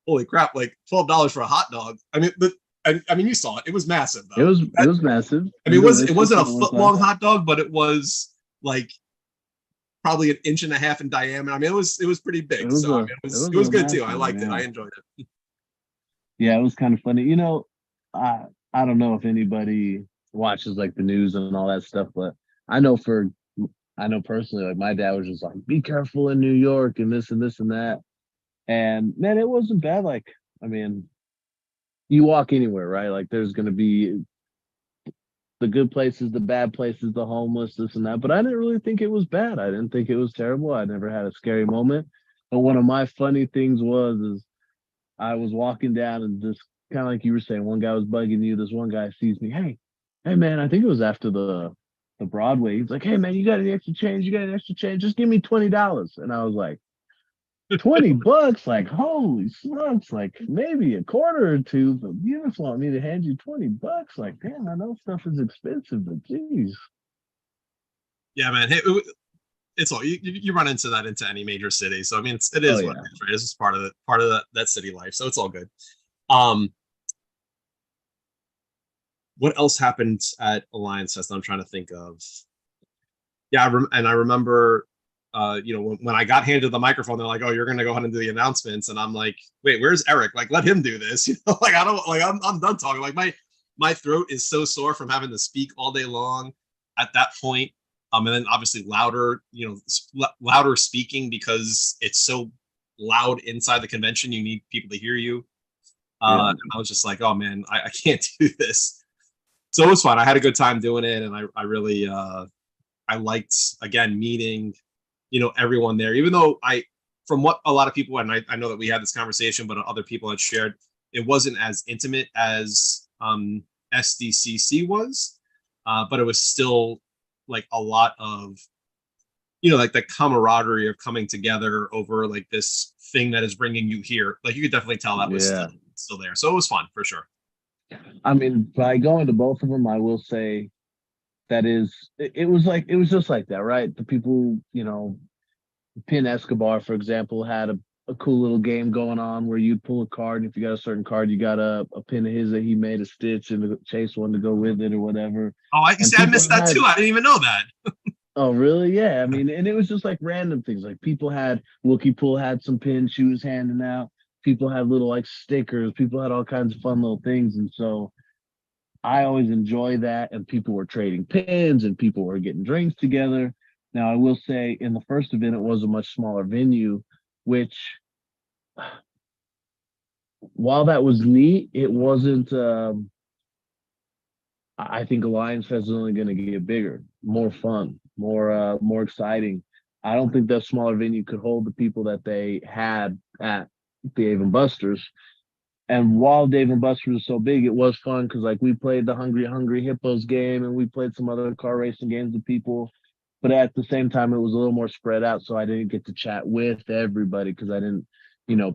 holy crap, like $12 for a hot dog. I mean, but I mean, you saw it. It was massive though. It was massive. I mean, it wasn't a foot long hot dog, but it was like probably 1.5 inches in diameter. I mean, it was pretty big. It was good too. I liked it. I enjoyed it. Yeah, it was kind of funny. I don't know if anybody watches the news and all that stuff, but I know personally, my dad was just like, be careful in New York and this and this and that. And man, it wasn't bad. I mean, you walk anywhere, right? There's going to be the good places, the bad places, the homeless, this and that. But I didn't really think it was bad. I didn't think it was terrible. I never had a scary moment. But one of my funny things is I was walking down, and just kind of like you were saying, one guy was bugging you. This one guy sees me. Hey, man, I think it was after the Broadway. He's like, hey, man, you got any extra change? Just give me $20. And I was like, $20? Like, holy smokes, maybe a quarter or two, but you just want me to hand you $20? Like, damn, I know stuff is expensive, but geez. Yeah, man. Hey, it's all you run into that into any major city. So I mean, it is what it is, right? It's just part of that city life. So it's all good. What else happened at Alliance Fest? I'm trying to think of. Yeah, I remember, when I got handed the microphone, they're like, "Oh, you're gonna go ahead and do the announcements," and I'm like, "Wait, where's Eric? Let him do this." I don't I'm done talking. My throat is so sore from having to speak all day long at that point. And then obviously louder speaking because it's so loud inside the convention. You need people to hear you. And I was just like, oh man, I can't do this. So it was fun. I had a good time doing it, and I really I liked, again, meeting everyone there. Even though from what a lot of people, and I know that we had this conversation, but other people had shared, it wasn't as intimate as SDCC was, but it was still a lot of the camaraderie of coming together over this thing that is bringing you here. You could definitely tell that was still there. So it was fun for sure. I mean, by going to both of them, I will say that it was just like that, right? The people, Pin Escobar, for example, had a cool little game going on where you'd pull a card, and if you got a certain card, you got a pin of his that he made a stitch and chase one to go with it or whatever. Oh, I missed that too. I didn't even know that. Oh, really? Yeah. I mean, and it was just random things. People had, Wookie Pool had some pins she was handing out. People had little stickers. People had all kinds of fun little things. And so I always enjoy that. And people were trading pins and people were getting drinks together. Now, I will say in the first event, it was a much smaller venue, which, while that was neat, it wasn't. I think Alliance Fest is only going to get bigger, more fun, more exciting. I don't think that smaller venue could hold the people that they had at Dave and Buster's. And while Dave and Buster's was so big, it was fun because we played the Hungry Hippos game, and we played some other car racing games with people. But at the same time, it was a little more spread out, so I didn't get to chat with everybody because I didn't,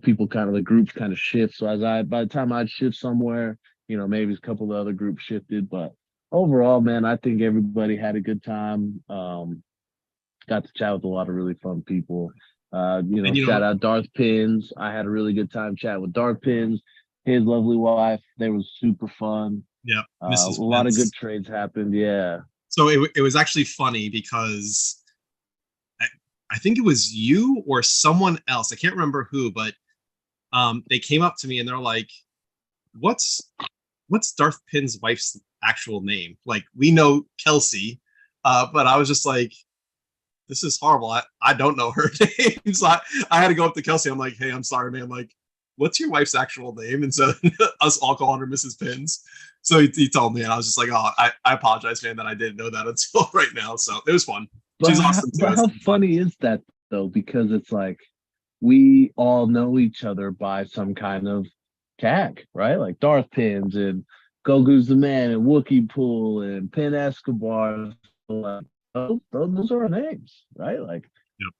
people the groups kind of shift. So by the time I'd shift somewhere, maybe a couple of other groups shifted. But overall, man, I think everybody had a good time. Got to chat with a lot of really fun people. Shout out Darth Pins. I had a really good time chatting with Darth Pins, his lovely wife. They were super fun. Yeah, A Mrs. lot of good Vince. trades happened. Yeah. So it was actually funny because I, I think it was you or someone else. I can't remember who, but they came up to me and they're like, "What's Darth Pin's wife's actual name?" Like we know Kelsey, but I was just like, "This is horrible. I don't know her name." So I had to go up to Kelsey. I'm like, "Hey, I'm sorry, man. Like, what's your wife's actual name?" And so us all calling her Mrs. Pins. So he told me, and I was just like, "Oh, I apologize, man, that I didn't know that until right now." So it was fun. She's awesome too. But It's how fun. funny is that though? Because it's like we all know each other by some kind of tag, right? Like Darth Pins and Goku's the Man and Wookiee Pool and Pin Escobar. Like, those are our names, right? Like Yep.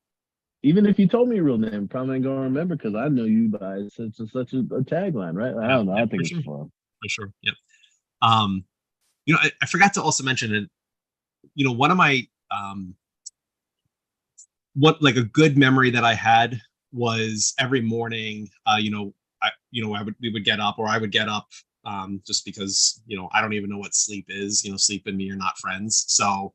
even if you told me your real name, probably ain't gonna remember because I know you by such a tagline, right? I Yep. don't know. Yep. I For think it's sure. fun. For sure. Yep. Um, I forgot to also mention it. One of my what like a good memory that I had was every morning, we would get up, or I would get up, just because I don't even know what sleep is. Sleep and me are not friends. So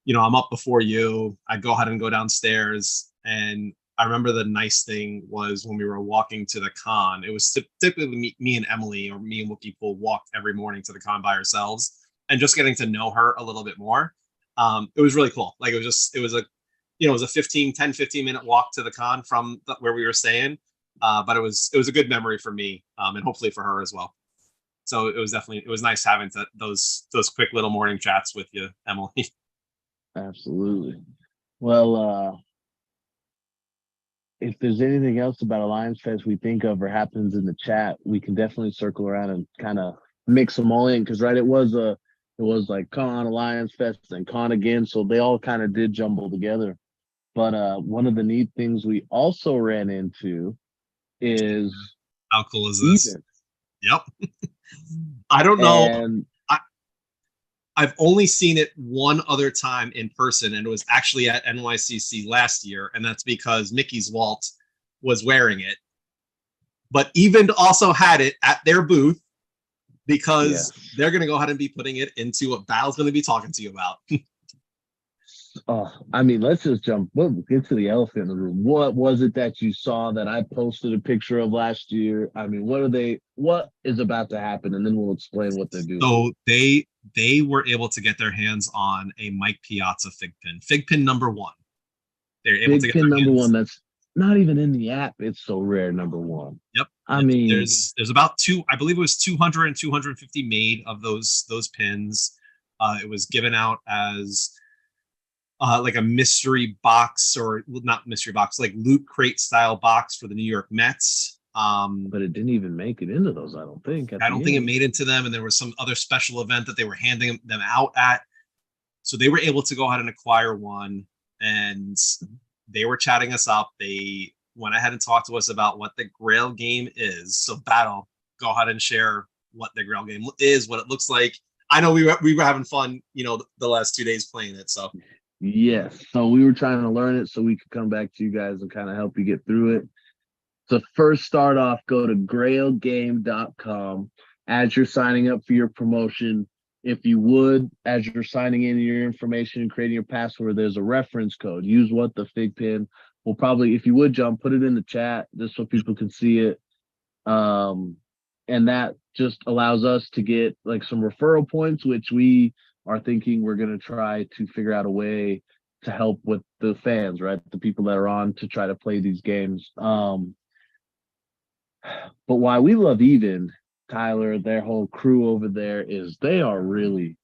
I'm up before you. I'd go ahead and go downstairs, and I remember the nice thing was when we were walking to the con. It was typically me and Emily, or me and Wookie Pool, walked every morning to the con by ourselves, and just getting to know her a little bit more. It was really cool. Like it was a 15 minute walk to the con from where we were staying. But it was a good memory for me, and hopefully for her as well. So it was nice having those quick little morning chats with you, Emily. Absolutely. Well, if there's anything else about Alliance Fest we think of or happens in the chat, we can definitely circle around and kind of mix them all in. Because right, it was like Con Alliance Fest and Con again, so they all kind of did jumble together. But one of the neat things we also ran into is How cool is this? even Yep. I don't know. and I, I've only seen it one other time in person, and it was actually at NYCC last year, and that's because Mickey's Walt was wearing it. But Even also had it at their booth because yes. they're going to go ahead and be putting it into what Val's going to be talking to you about. Oh, I mean, let's just jump. We'll get to the elephant in the room. What was it that you saw that I posted a picture of last year? I mean, what is about to happen? And then we'll explain what they're doing. So they were able to get their hands on a Mike Piazza FiGPiN, FiGPiN number one. They're able to Big get pin their number one hands. that's not even in the app. It's so rare, number one. Yep. I Yep. mean, There's about I believe it was 200 and 250 made of those pins. It was given out as like a mystery box, or not mystery box, like loot crate style box for the New York Mets. but it didn't even make it into those, I don't think, at I don't the think it end. made into them, and there was some other special event that they were handing them out at. So they were able to go ahead and acquire one, and they were chatting us up. They went ahead and talked to us about what the Grail game is. So Battle, go ahead and share what the Grail game is, what it looks like. I know we were having fun, the last 2 days playing it. So Yes. So we were trying to learn it so we could come back to you guys and kind of help you get through it. So first start off, go to grailgame.com as you're signing up for your promotion. If you would, as you're signing in your information and creating your password, there's a reference code. Use what the FiGPiN. We'll probably, if you would, John, put it in the chat just so people can see it. And that just allows us to get like some referral points, which we are thinking we're going to try to figure out a way to help with the fans, right? The people that are on to try to play these games. But why we love Even, Tyler, their whole crew over there is they are really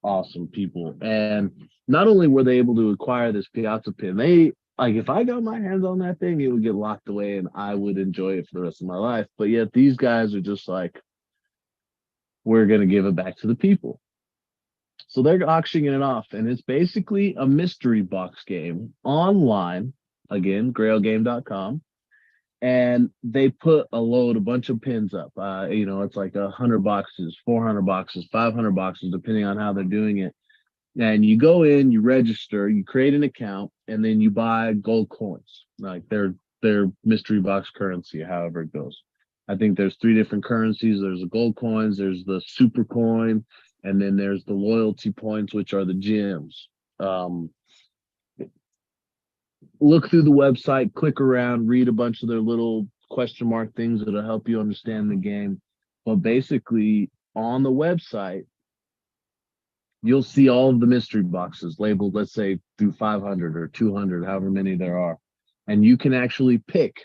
awesome people. And not only were they able to acquire this Piazza pin, they like if I got my hands on that thing, it would get locked away and I would enjoy it for the rest of my life. But yet these guys are just like, we're gonna give it back to the people. So they're auctioning it off, and it's basically a mystery box game online. Again, grailgame.com, and they put a bunch of pins up. It's like 100 boxes, 400 boxes, 500 boxes, depending on how they're doing it. And you go in, you register, you create an account, and then you buy gold coins, like their mystery box currency, however it goes. I think there's three different currencies. There's the gold coins, there's the super coin, and then there's the loyalty points, which are the gems. Um, Look through the website, click around, read a bunch of their little question mark things that'll help you understand the game. But basically, on the website, you'll see all of the mystery boxes labeled, let's say, through 500 or 200, however many there are. And you can actually pick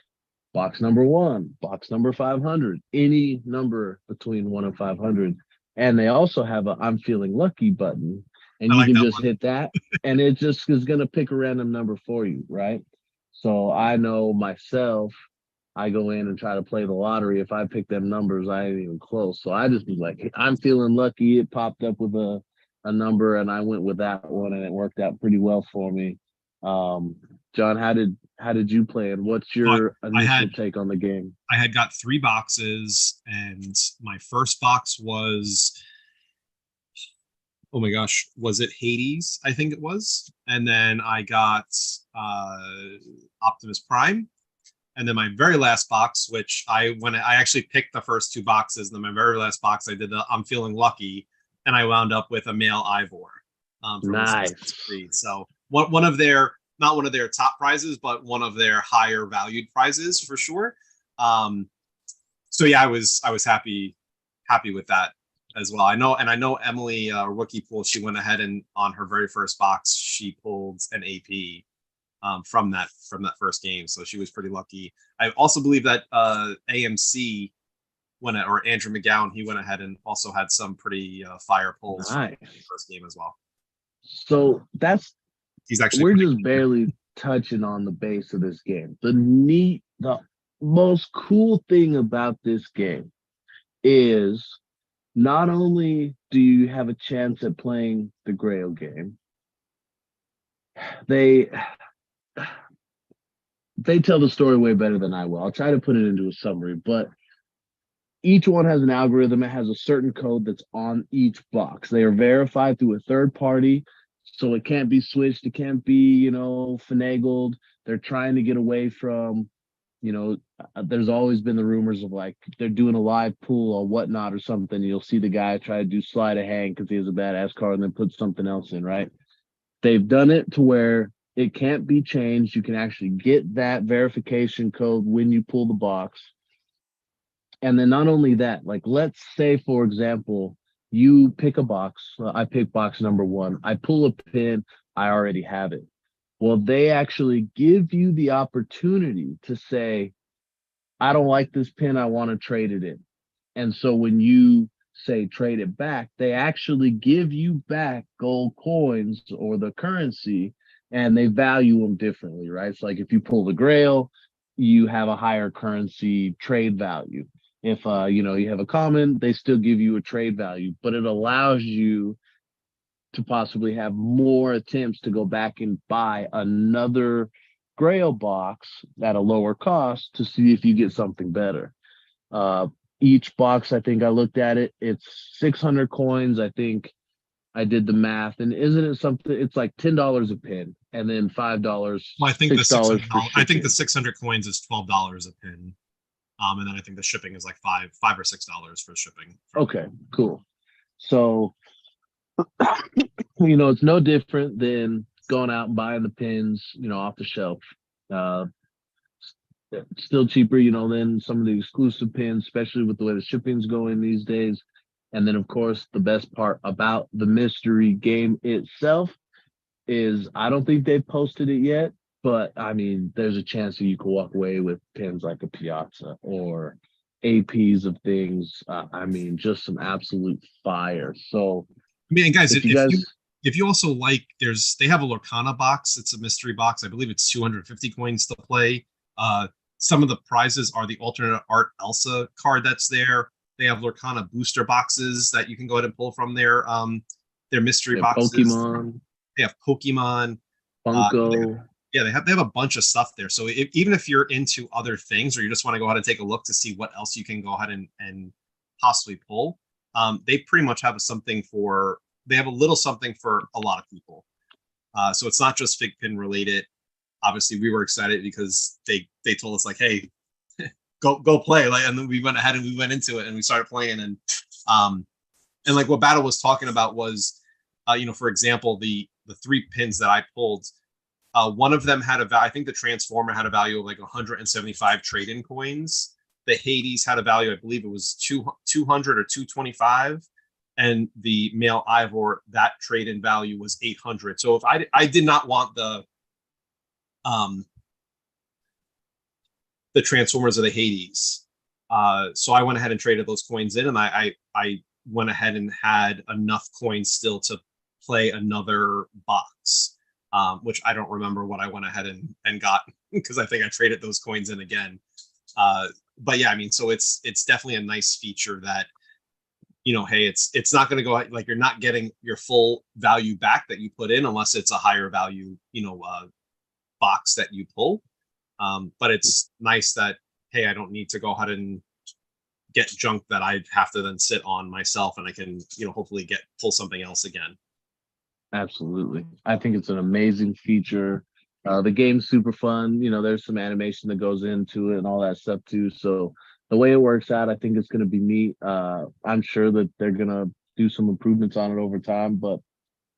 box number 1, box number 500, any number between 1 and 500. And they also have a I'm feeling lucky button. And I you like can that just one. hit that, and it just is going to pick a random number for you, right? So I know myself, I go in and try to play the lottery. If I pick them numbers, I ain't even close. So I just was like, "Hey, I'm feeling lucky." It popped up with a number, and I went with that one, and it worked out pretty well for me. John, how did you play, and what's But your I initial had take on the game? I had got 3 boxes, and my first box was, oh my gosh, was it Hades? I think it was. And then I got Optimus Prime. And then my very last box, which I actually picked the first 2 boxes, and then my very last box I did the I'm feeling lucky, and I wound up with a male Ivor from Assassin's Nice. Creed. So one of their, not one of their top prizes, but one of their higher valued prizes for sure. Um, so yeah, I was happy with that as well. I know Emily Rookie Pool. She went ahead and on her very first box, she pulled an AP from that first game, so she was pretty lucky. I also believe that AMC went or Andrew McGowan, he went ahead and also had some pretty fire pulls from the Nice. first game as well. So that's He's actually we're pretty just barely touching on the base of this game. The most cool thing about this game is not only do you have a chance at playing the Grail game, they they tell the story way better than I will. I'll try to put it into a summary, but each one has an algorithm. It has a certain code that's on each box. They are verified through a third party, so it can't be switched. It can't be, finagled. They're trying to get away from, there's always been the rumors of like they're doing a live pool or whatnot or something. You'll see the guy try to do sleight of hand because he has a badass card and then put something else in, right? They've done it to where it can't be changed. You can actually get that verification code when you pull the box. And then not only that, like let's say, for example, you pick a box. I pick box number 1. I pull a pin. I already have it. Well, they actually give you the opportunity to say, I don't like this pin. I want to trade it in. And so when you say trade it back, they actually give you back gold coins or the currency, and they value them differently, right? It's like if you pull the Grail, you have a higher currency trade value. If you have a common, they still give you a trade value, but it allows you to possibly have more attempts to go back and buy another Grail box at a lower cost to see if you get something better. Uh, each box, I think I looked at it, it's 600 coins. I think I did the math, and isn't it something? It's like $10 a pin, and then $5, well, I think the six $6 hundred for I think the shipping. 600 coins is $12 a pin. And then I think the shipping is like five or $6 for shipping from there. Okay, cool. So it's no different than going out and buying the pins, off the shelf. Uh, Still cheaper, than some of the exclusive pins, especially with the way the shipping's going these days. And then, of course, the best part about the mystery game itself is I don't think they've posted it yet, but I mean, there's a chance that you could walk away with pins like a Piazza or APs of things. I mean, just some absolute fire. So I mean, guys, if you if guys, you also like, they have a Lorcana box. It's a mystery box. I believe it's 250 coins to play. Uh, some of the prizes are the alternate art Elsa card that's there. They have Lorcana booster boxes that you can go ahead and pull from their mystery boxes. Pokemon, They have Pokemon. Uh, Funko, yeah, they have a bunch of stuff there. So even if you're into other things or you just want to go ahead and take a look to see what else you can go ahead and possibly pull, they pretty much have something for. They have a little something for a lot of people. So it's not just FiGPiN related. Obviously, we were excited because they told us like, hey, go play. Like, and then we went ahead and we went into it and we started playing. And like what Battle was talking about was, for example, the 3 pins that I pulled, one of them had I think the Transformer had a value of like 175 trade-in coins. The Hades had a value, I believe it was 200 or 225. And the male Ivor, that trade-in value was 800. So if I did not want the Transformers of the Hades, so I went ahead and traded those coins in, and I went ahead and had enough coins still to play another box, which I don't remember what I went ahead and got because I think I traded those coins in again. But yeah, I mean, so it's definitely a nice feature that, hey, it's not going to go like you're not getting your full value back that you put in unless it's a higher value, box that you pull. But it's nice that, hey, I don't need to go ahead and get junk that I'd have to then sit on myself, and I can, hopefully pull something else again. Absolutely. I think it's an amazing feature. The game's super fun. There's some animation that goes into it and all that stuff too. So the way it works out, I think it's going to be neat. I'm sure that they're going to do some improvements on it over time, but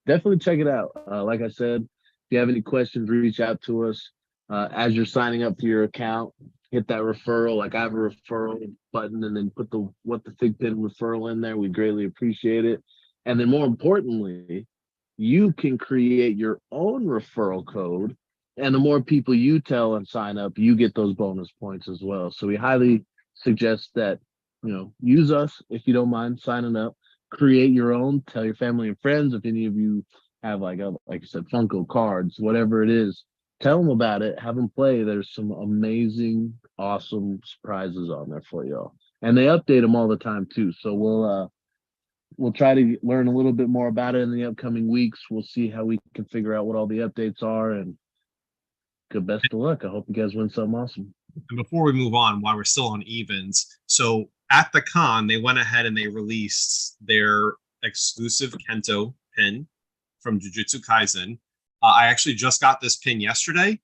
definitely check it out. Like I said, if you have any questions, reach out to us. As you're signing up for your account, hit that referral. Like I have a referral button, and then put what the FiGPiN referral in there. We greatly appreciate it. And then more importantly, you can create your own referral code. And the more people you tell and sign up, you get those bonus points as well. So we highly suggest that, use us if you don't mind signing up. Create your own, tell your family and friends. If any of you have like I said, Funko cards, whatever it is, tell them about it, have them play. There's some amazing, awesome surprises on there for y'all. And they update them all the time too. So we'll try to learn a little bit more about it in the upcoming weeks. We'll see how we can figure out what all the updates are, and good best of luck. I hope you guys win something awesome. And before we move on, while we're still on evens, so at the con, they went ahead and they released their exclusive Kento pin from Jujutsu Kaisen. I actually just got this pin yesterday.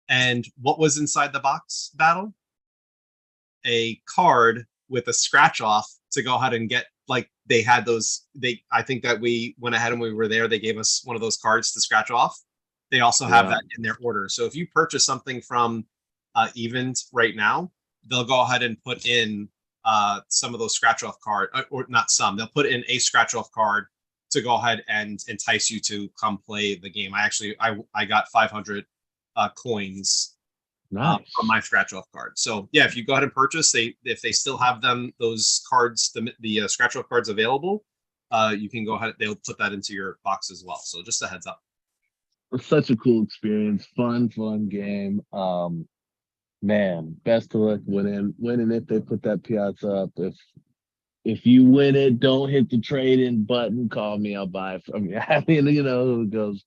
And what was inside the box, Battle? A card with a scratch off to go ahead and get, like, they had those. I think that we went ahead and we were there. They gave us one of those cards to scratch off. They also have that in their order. So if you purchase something from Event right now, they'll go ahead and put in some of those scratch off card, or not some. They'll put in a scratch off card to go ahead and entice you to come play the game. I got 500 coins from my scratch off card. So yeah, if you go ahead and purchase, if they still have those cards, the scratch off cards available, you can go ahead. They'll put that into your box as well. So just a heads up. It's such a cool experience. Fun game. Man, best of luck winning if they put that piazza up. If you win it, don't hit the trade-in button. Call me, I'll buy it from you. I mean, it goes.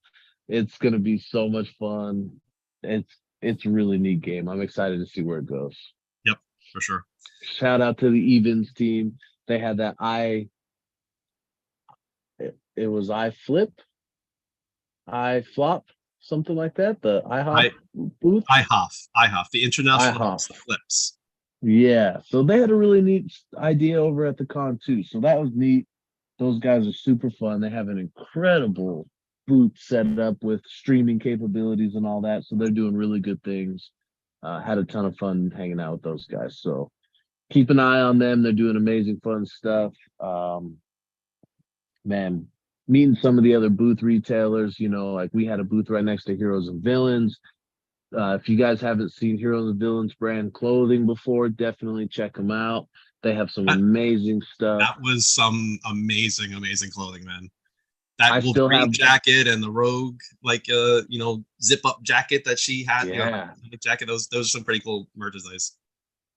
It's gonna be so much fun. It's a really neat game. I'm excited to see where it goes. Yep, for sure. Shout out to the Evens team. They had that it was I flop, something like that. The IHOP booth. IHOP, the international IHOP. flips. Yeah, so they had a really neat idea over at the con too. So that was neat. Those guys are super fun. They have an incredible booth set up with streaming capabilities and all that. So they're doing really good things. Had a ton of fun hanging out with those guys. So keep an eye on them. They're doing amazing, fun stuff. Man, meeting some of the other booth retailers, like we had a booth right next to Heroes and Villains. If you guys haven't seen Heroes and Villains brand clothing before, definitely check them out. They have some amazing stuff. That was some amazing clothing, man. That Wolverine jacket and the Rogue, zip up jacket that she had. Yeah, jacket. Those are some pretty cool merchandise.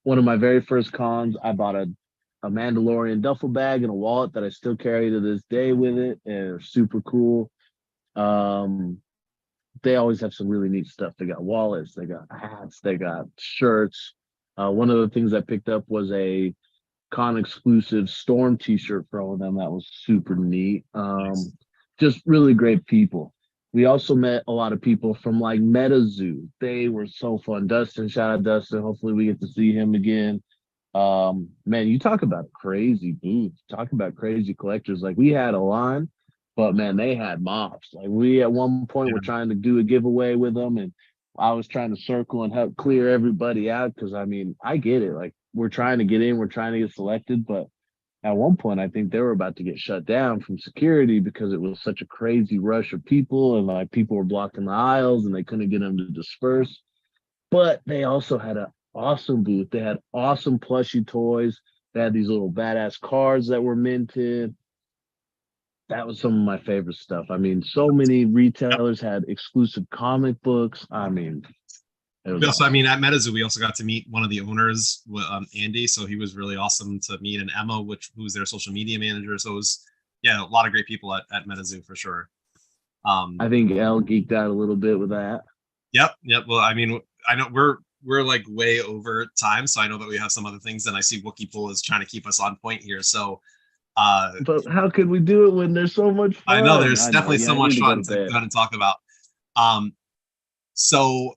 One of my very first cons, I bought a Mandalorian duffel bag and a wallet that I still carry to this day with it, and they're super cool. They always have some really neat stuff. They got wallets, they got hats, they got shirts. One of the things I picked up was a con exclusive Storm t-shirt from them that was super neat. Nice. Just really great people. We also met a lot of people from like MetaZoo. They were so fun. Dustin, shout out Dustin. Hopefully we get to see him again. Man, you talk about crazy booths, talk about crazy collectors. Like we had a line, but man, they had mobs. Like we at one point were Yeah. trying to do a giveaway with them, and I was trying to circle and help clear everybody out because I mean, I get it. Like we're trying to get in, we're trying to get selected, but at one point I think they were about to get shut down from security because it was such a crazy rush of people and like people were blocking the aisles and they couldn't get them to disperse. But they also had an awesome booth. They had awesome plushy toys. They had these little badass cards that were minted. That was some of my favorite stuff. I mean, so many Yep. retailers had exclusive comic books. I mean, it was We also, I awesome. mean, at MetaZoo, we also got to meet one of the owners, Andy. So he was really awesome to meet, and Emma, who was their social media manager. So it was, yeah, a lot of great people at MetaZoo for sure. I Um, think Elle geeked out a little bit with that. yep, yep. Well, I mean, I know we're like way over time, so I know that we have some other things, and I see Wookie Pool is trying to keep us on point here. So uh, But how could we do it when there's so much I know fun? there's I know. definitely Yeah, so I need much to go fun to to go bed. ahead and talk about. Um, so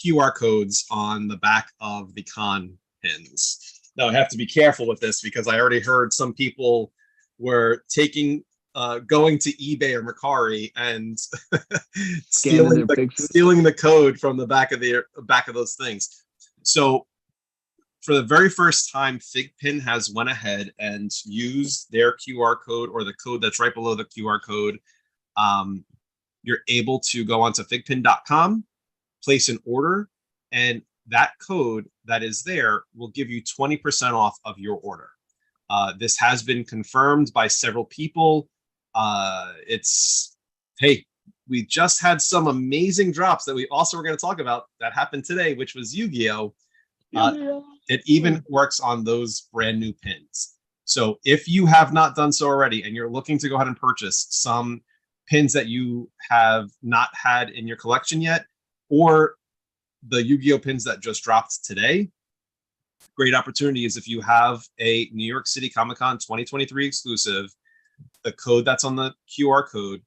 QR codes on the back of the con pins. Now I have to be careful with this because I already heard some people were going to eBay or Mercari and Scanning their pictures. stealing the code from the back of those things. So for the very first time, FiGPiN has went ahead and used their QR code or the code that's right below the QR code. Um, you're able to go onto figpin.com, place an order, and that code that is there will give you 20% off of your order. This has been confirmed by several people. It's, hey, we just had some amazing drops that we also were going to talk about that happened today, which was Yu-Gi-Oh! Uh, it even works on those brand new pins. So if you have not done so already and you're looking to go ahead and purchase some pins that you have not had in your collection yet, or the Yu-Gi-Oh pins that just dropped today, great opportunity is if you have a New York City Comic Con 2023 exclusive, the code that's on the QR code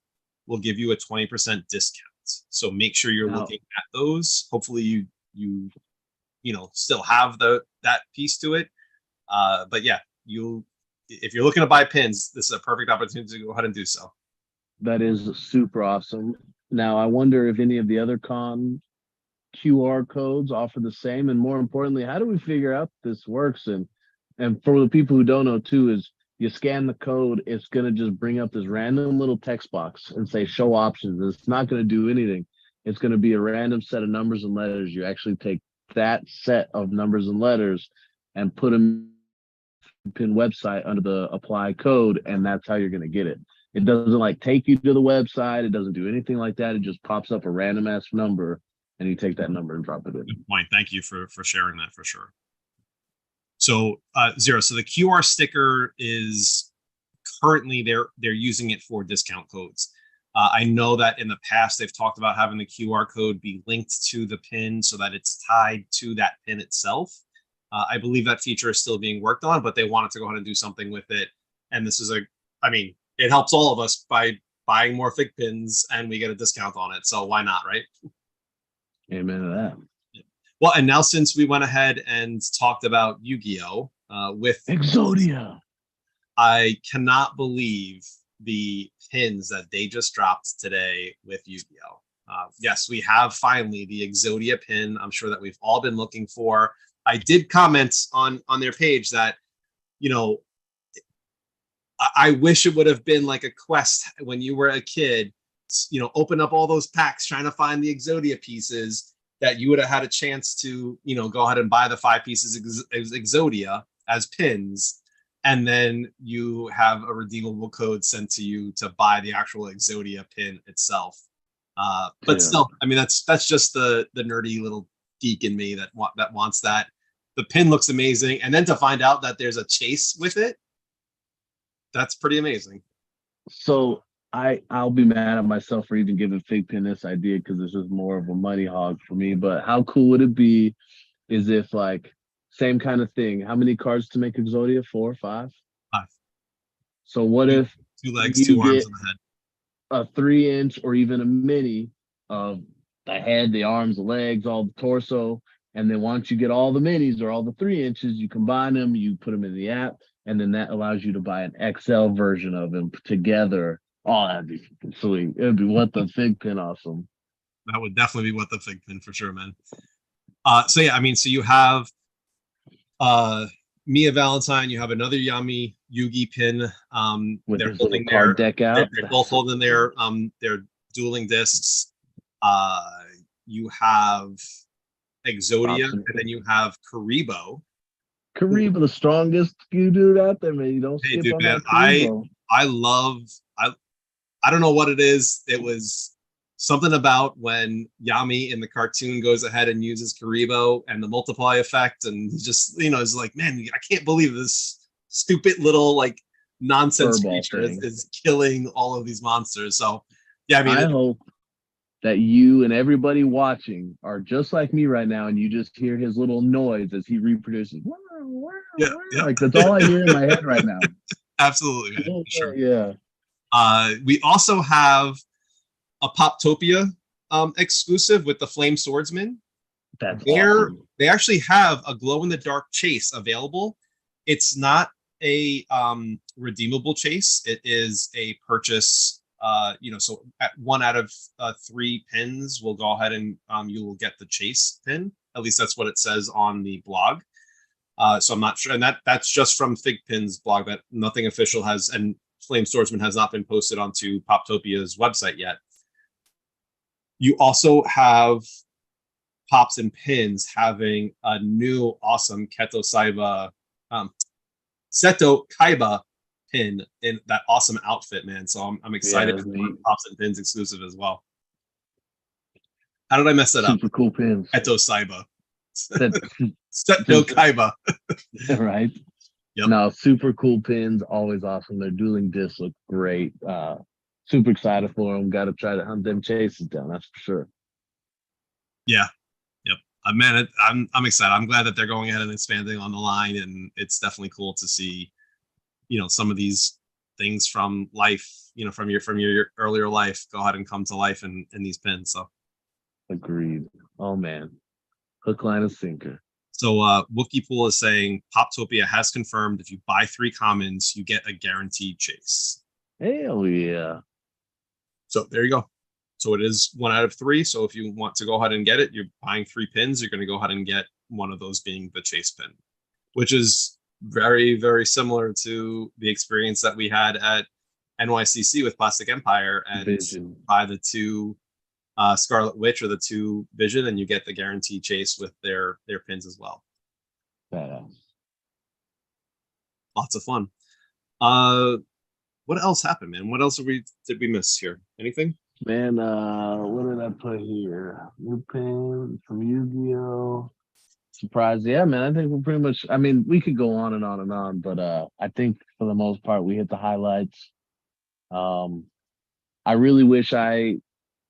will give you a 20% discount. So make sure you're Now, looking at those. Hopefully you still have that piece to it. But yeah, if you're looking to buy pins, this is a perfect opportunity to go ahead and do so. that is super awesome. Now, I wonder if any of the other con QR codes offer the same, and more importantly, how do we figure out this works? And for the people who don't know too, is you scan the code, it's gonna just bring up this random little text box and say show options. It's not gonna do anything. It's gonna be a random set of numbers and letters. You actually take that set of numbers and letters and put them pin website under the apply code, and that's how you're going to get it. It doesn't like take you to the website. It doesn't do anything like that. It just pops up a random ass number, and you take that number and drop it in. Good point. Thank you for sharing that for sure. So Zero. So the QR sticker is currently they're using it for discount codes. I know that in the past they've talked about having the QR code be linked to the pin so that it's tied to that pin itself. I believe that feature is still being worked on, but they wanted to go ahead and do something with it. And this is I mean, it helps all of us by buying more fig pins and we get a discount on it. So why not, right? Amen to that. Well, and now since we went ahead and talked about Yu-Gi-Oh! With Exodia. I cannot believe the pins that they just dropped today with Yu-Gi-Oh! Yes, we have finally the Exodia pin. I'm sure that we've all been looking for. I did comment on their page that, you know, I wish it would have been like a quest when you were a kid, open up all those packs trying to find the Exodia pieces that you would have had a chance to, go ahead and buy the 5 pieces Exodia as pins. And then you have a redeemable code sent to you to buy the actual Exodia pin itself. But Yeah. still, I mean, that's just the nerdy little geek in me that wants that. The pin looks amazing, and then to find out that there's a chase with it, that's pretty amazing. So I'll be mad at myself for even giving FiGPiN this idea because this is more of a money hog for me. But how cool would it be is if like same kind of thing? How many cards to make Exodia? 4 or 5? 5. So what Two, if two legs, you two arms, get and a head. a 3-inch or even a mini of the head, the arms, the legs, all the torso. And then once you get all the minis or all the 3 inches, you combine them, you put them in the app, and then that allows you to buy an XL version of them together. Oh, that'd be sweet. It'd be what the FiGPiN awesome. That would definitely be what the FiGPiN for sure, man. So yeah, I mean, so you have Mia Valentine, you have another Yami Yugi pin. With They're his little holding card deck out. they're both holding their dueling discs. You have Exodia, and then you have Karibo. Karibo, the strongest few dude out there, man. You don't Hey, skip dude, on man, that Karibo. I don't know what it is. It was something about when Yami in the cartoon goes ahead and uses Karibo and the multiply effect, and he just, is like, man, I can't believe this stupid little like nonsense creature is killing all of these monsters. So yeah, I mean, I hope that you and everybody watching are just like me right now, and you just hear his little noise as he reproduces. Yeah. Like that's all I hear in my head right now. Absolutely, man. For sure. Yeah. We also have a Poptopia exclusive with the Flame Swordsman. That's awesome. They actually have a glow in the dark chase available. It's not a redeemable chase. It is a purchase. So at 1 out of 3 pins, we'll go ahead and you will get the chase pin. At least that's what it says on the blog. So I'm not sure, and that's just from FiGPiN's blog. That nothing official has, and Flame Swordsman has not been posted onto Poptopia's website yet. You also have Pops and Pins having a new awesome Seto Kaiba pin in that awesome outfit, man. So I'm excited for Pops and Pins exclusive as well. How did I mess that up? Super cool pins. Seto Saiba. Seto Kaiba. Right. Yep. No, super cool pins, always awesome. Their dueling discs look great. Super excited for them. Got to try to hunt them chases down. That's for sure. Yeah. Yep. Man, I'm excited. I'm glad that they're going ahead and expanding on the line, and it's definitely cool to see, some of these things from life, from your earlier life, go ahead and come to life in these pins. So. Agreed. Oh man, hook, line, and sinker. So Wookie Pool is saying Poptopia has confirmed if you buy 3 commons, you get a guaranteed chase. Hell yeah. So there you go. So it is 1 out of 3. So if you want to go ahead and get it, you're buying 3 pins, you're going to go ahead and get one of those being the chase pin, which is very, very similar to the experience that we had at NYCC with Plastic Empire, and Vision. Buy the 2 Scarlet Witch or the 2 Vision, and you get the guaranteed chase with their pins as well. Badass. Lots of fun. What else happened, man? What else did we miss here? Anything? Man, what did I put here? New pin from Yu-Gi-Oh! Surprise. Yeah, man. I think we're pretty much, we could go on and on and on, but I think for the most part we hit the highlights. I really wish like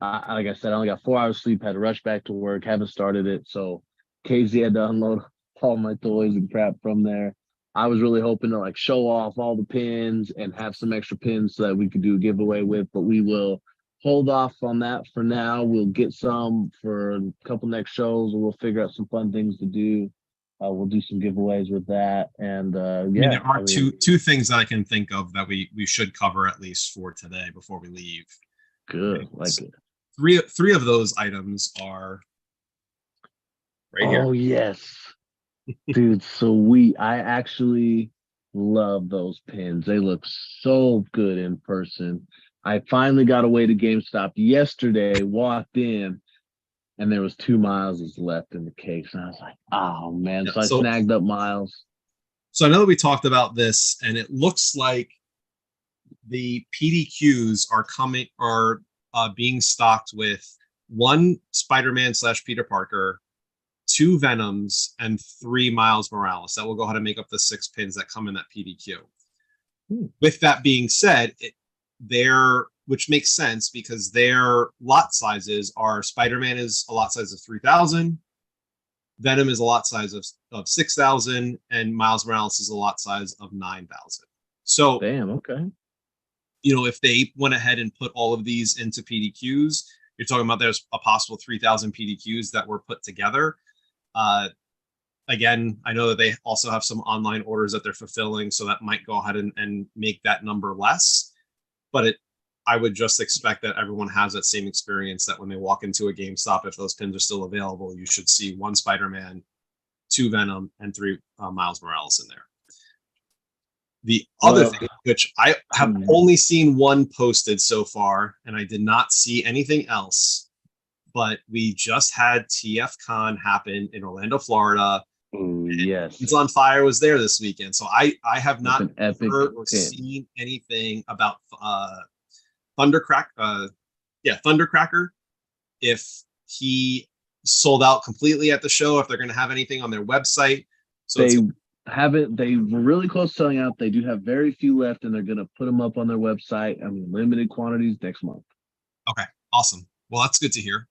I said, I only got 4 hours sleep, had to rush back to work, haven't started it. So KZ had to unload all my toys and crap from there. I was really hoping to like show off all the pins and have some extra pins so that we could do a giveaway with, but we will hold off on that for now. We'll get some for a couple next shows, and we'll figure out some fun things to do. We'll do some giveaways with that. And there are two things that I can think of that we should cover at least for today before we leave. Good. Like it. Three of those items are right here. Oh yes. Dude, sweet. I actually love those pins. They look so good in person. I finally got away to GameStop yesterday, walked in, and there was 2 Miles left in the case. And I was like, oh man. Yeah, so I snagged up Miles. So I know that we talked about this, and it looks like the PDQs are being stocked with 1 Spider-Man / Peter Parker, 2 Venoms, and 3 Miles Morales. That will go ahead and make up the 6 pins that come in that PDQ. With that being said, which makes sense because their lot sizes are Spider-Man is a lot size of 3,000, Venom is a lot size of 6,000, and Miles Morales is a lot size of 9,000. So damn, okay. if they went ahead and put all of these into PDQs, you're talking about there's a possible 3,000 PDQs that were put together. Again, I know that they also have some online orders that they're fulfilling, so that might go ahead and make that number less. But I would just expect that everyone has that same experience, that when they walk into a GameStop, if those pins are still available, you should see 1 Spider-Man, 2 Venom, and 3 Miles Morales in there. The other thing, which I have only seen one posted so far, and I did not see anything else, but we just had TFCon happen in Orlando, Florida. Yes. It's on Fire was there this weekend. So I have not heard or pin. seen anything about Thundercracker, if he sold out completely at the show, if they're going to have anything on their website. So they were really close to selling out. They do have very few left, and they're going to put them up on their website. I mean, limited quantities next month. Okay, awesome. Well, that's good to hear.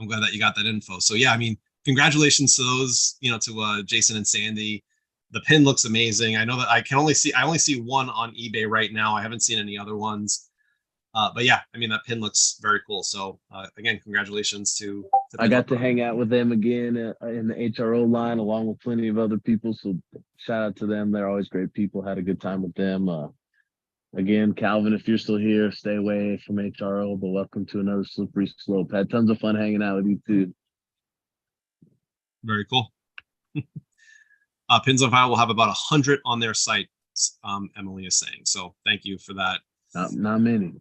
I'm glad that you got that info. So yeah, I mean, congratulations to those, to Jason and Sandy. The pin looks amazing. I know that I only see one on eBay right now. I haven't seen any other ones. But yeah, I mean, that pin looks very cool. So again, congratulations to I got to hang out with them again in the HRO line, along with plenty of other people. So shout out to them. They're always great people. Had a good time with them. Again, Calvin, if you're still here, stay away from HRO, but welcome to another slippery slope. Had tons of fun hanging out with you too. Very cool. Pins on File will have about 100 on their site, Emily is saying. So thank you for that. Not many.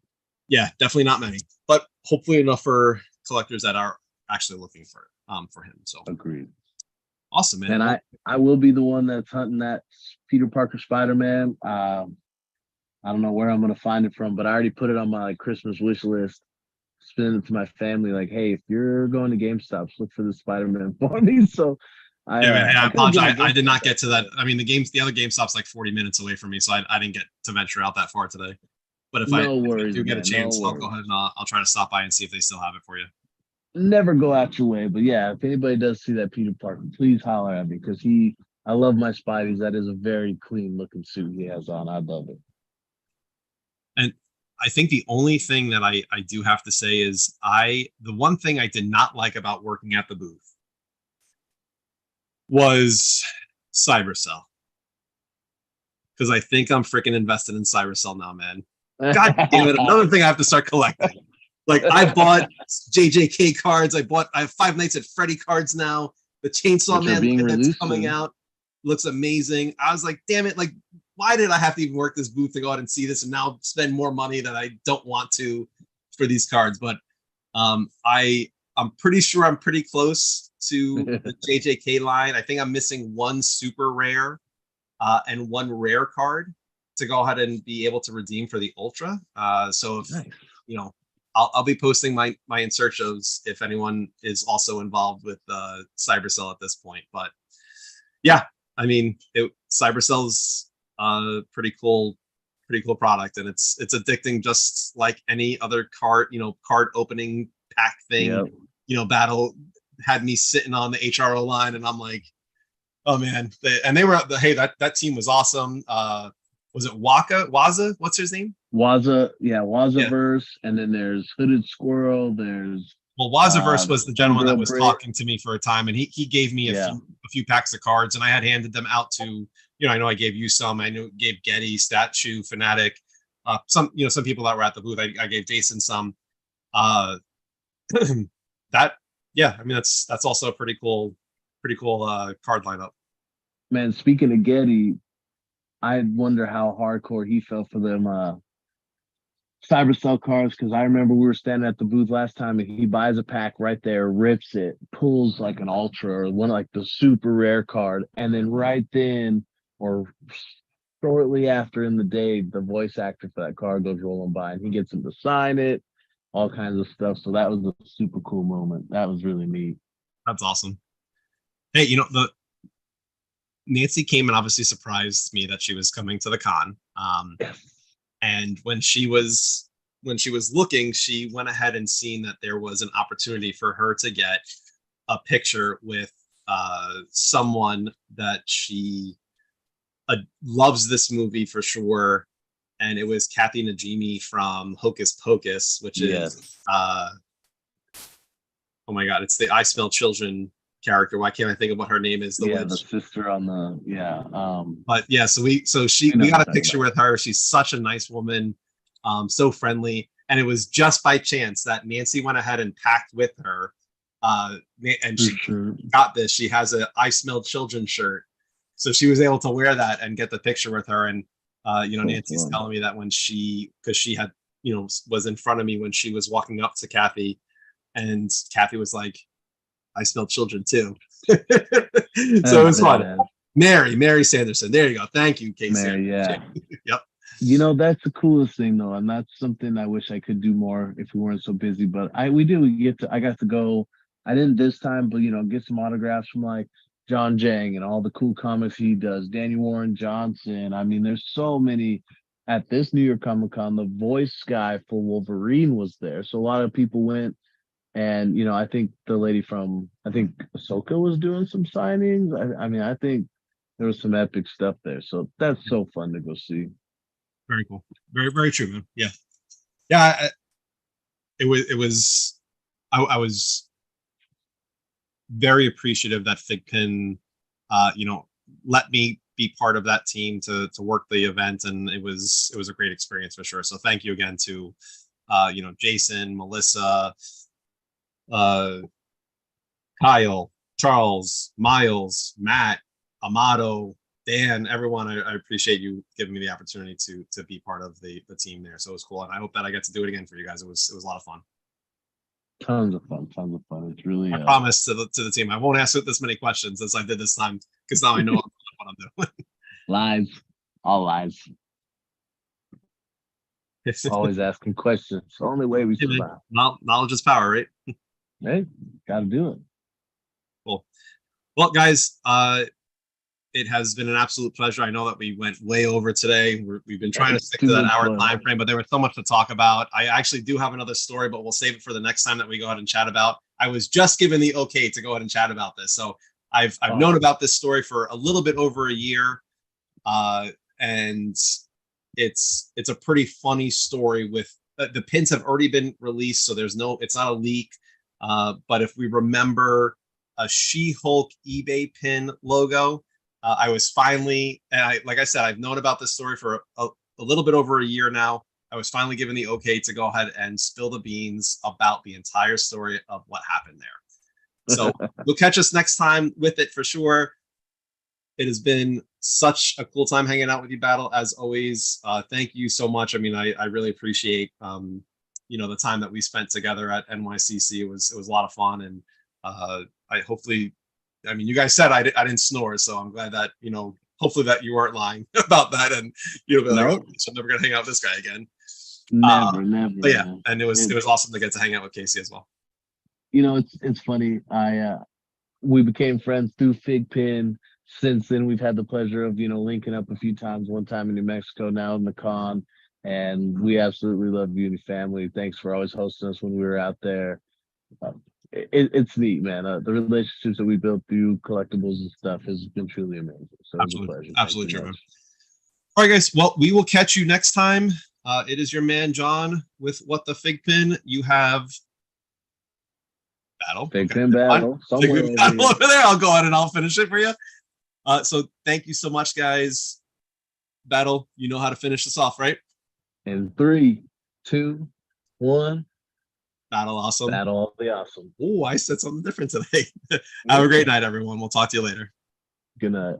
Yeah, definitely not many, but hopefully enough for collectors that are actually looking for him. So agreed. Awesome, man. And I will be the one that's hunting that Peter Parker Spider-Man. I don't know where I'm going to find it from, but I already put it on my Christmas wish list. Spend it to my family, like, hey, if you're going to GameStop, look for the Spider-Man for me. So I apologize. I did not get to that. I mean, the other GameStop's like 40 minutes away from me, so I didn't get to venture out that far today. But if I do get a chance, I'll go ahead and I'll try to stop by and see if they still have it for you. Never go out your way, but yeah, if anybody does see that Peter Parker, please holler at me, because I love my Spideys. That is a very clean looking suit he has on. I love it. And I think the only thing that I do have to say is the one thing I did not like about working at the booth was Cybercell. Because I think I'm freaking invested in Cybercell now, man. God damn it, another thing I have to start collecting. Like, I bought JJK cards. I have Five Nights at Freddy cards now. The Chainsaw Man that's coming out looks amazing. I was like, damn it, like, why did I have to even work this booth to go out and see this and now spend more money that I don't want to for these cards? But I'm pretty sure I'm pretty close to the JJK line. I think I'm missing one super rare and one rare card to go ahead and be able to redeem for the Ultra. So if, nice. I'll be posting my insert shows if anyone is also involved with Cybercell at this point. But yeah, I mean, Cybercell's pretty cool product, and it's addicting, just like any other card opening pack thing. Yep. Battle had me sitting on the HRO line, and I'm like, oh man, they were hey, that team was awesome. Was it Waza? What's his name? Waza, yeah, Wazaverse, yeah. And then there's Hooded Squirrel. Wazaverse was the gentleman that was talking to me for a time, and he gave me a few packs of cards, and I had handed them out to, I know I gave you some. I know gave Getty, Statue, Fanatic, some people that were at the booth. I gave Jason some. I mean, that's also a pretty cool card lineup. Man, speaking of Getty, I wonder how hardcore he felt for them Cybercell cards, because I remember we were standing at the booth last time and he buys a pack right there, rips it, pulls like an ultra or one like the super rare card, and then right then or shortly after in the day, the voice actor for that card goes rolling by and he gets him to sign it, all kinds of stuff. So that was a super cool moment. That was really neat. That's awesome. Hey, the Nancy came and obviously surprised me that she was coming to the con. And when she was looking, she went ahead and seen that there was an opportunity for her to get a picture with someone that she loves this movie for sure. and it was Kathy Najimy from Hocus Pocus, which is oh my god, it's the I Smell Children character. Why can't I think of what her name is? The witch. The sister on the But yeah, so we got a picture with her. She's such a nice woman, so friendly. And it was just by chance that Nancy went ahead and packed with her, and she got this. She has a I Smell Children shirt, so she was able to wear that and get the picture with her. And Nancy's telling me that because she had was in front of me when she was walking up to Kathy, and Kathy was like, I smell children too. So it was fun. Mary Sanderson. There you go. Thank you, Casey. Mary, yeah. Yep. That's the coolest thing though, and that's something I wish I could do more if we weren't so busy. But I got to go. I didn't this time, but get some autographs from like John Jang and all the cool comics he does. Danny Warren Johnson. I mean, there's so many at this New York Comic Con. The voice guy for Wolverine was there, so a lot of people went. And I think the lady from Ahsoka was doing some signings. I think there was some epic stuff there. So that's so fun to go see. Very cool. Very, very true, man. Yeah. Yeah. I was very appreciative that FiGPiN, let me be part of that team to work the event. And it was a great experience for sure. So thank you again to, Jason, Melissa, Kyle, Charles, Miles, Matt, Amato, Dan, everyone. I appreciate you giving me the opportunity to be part of the team there. So it was cool, and I hope that I get to do it again for you guys. It was a lot of fun. Tons of fun. It's really. I promise to the team I won't ask this many questions as I did this time, because now I know what I'm doing. Lies, all lies. Always asking questions. It's the only way we survive. Knowledge is power, right? Hey, got to do it. Cool. Well, guys, it has been an absolute pleasure. I know that we went way over today. We've been trying to stick to that hour time frame, but there was so much to talk about. I actually do have another story, but we'll save it for the next time that we go ahead and chat about. I was just given the okay to go ahead and chat about this. So I've known about this story for a little bit over a year. And it's a pretty funny story with the pins have already been released. So it's not a leak. But if we remember a She-Hulk eBay pin logo, I was finally, and like I said, I've known about this story for a little bit over a year now. I was finally given the okay to go ahead and spill the beans about the entire story of what happened there. So we'll catch us next time with it for sure. It has been such a cool time hanging out with you, Battle, as always. Thank you so much. I mean, I really appreciate the time that we spent together at NYCC. It was a lot of fun, and you guys said I didn't snore, so I'm glad that hopefully that you weren't lying about that, and be like, oh, I'm never gonna hang out with this guy again. Never. But yeah, and it was awesome to get to hang out with Casey as well. It's funny. We became friends through FiGPiN. Since then, we've had the pleasure of linking up a few times. One time in New Mexico, now in the con. And we absolutely love you and your family. Thanks for always hosting us when we were out there. It's neat, man. The relationships that we built through collectibles and stuff has been truly amazing. So absolutely, absolutely true, man. All right, guys. Well, we will catch you next time. It is your man John with What the FiGPiN. You have Battle. FiGPiN Battle. FiGPiN Battle over there. I'll go ahead and I'll finish it for you. So thank you so much, guys. Battle, you know how to finish this off, right? In 3, 2, 1. Battle awesome. Battle the awesome. Oh, I said something different today. Have a great night, everyone. We'll talk to you later. Good night.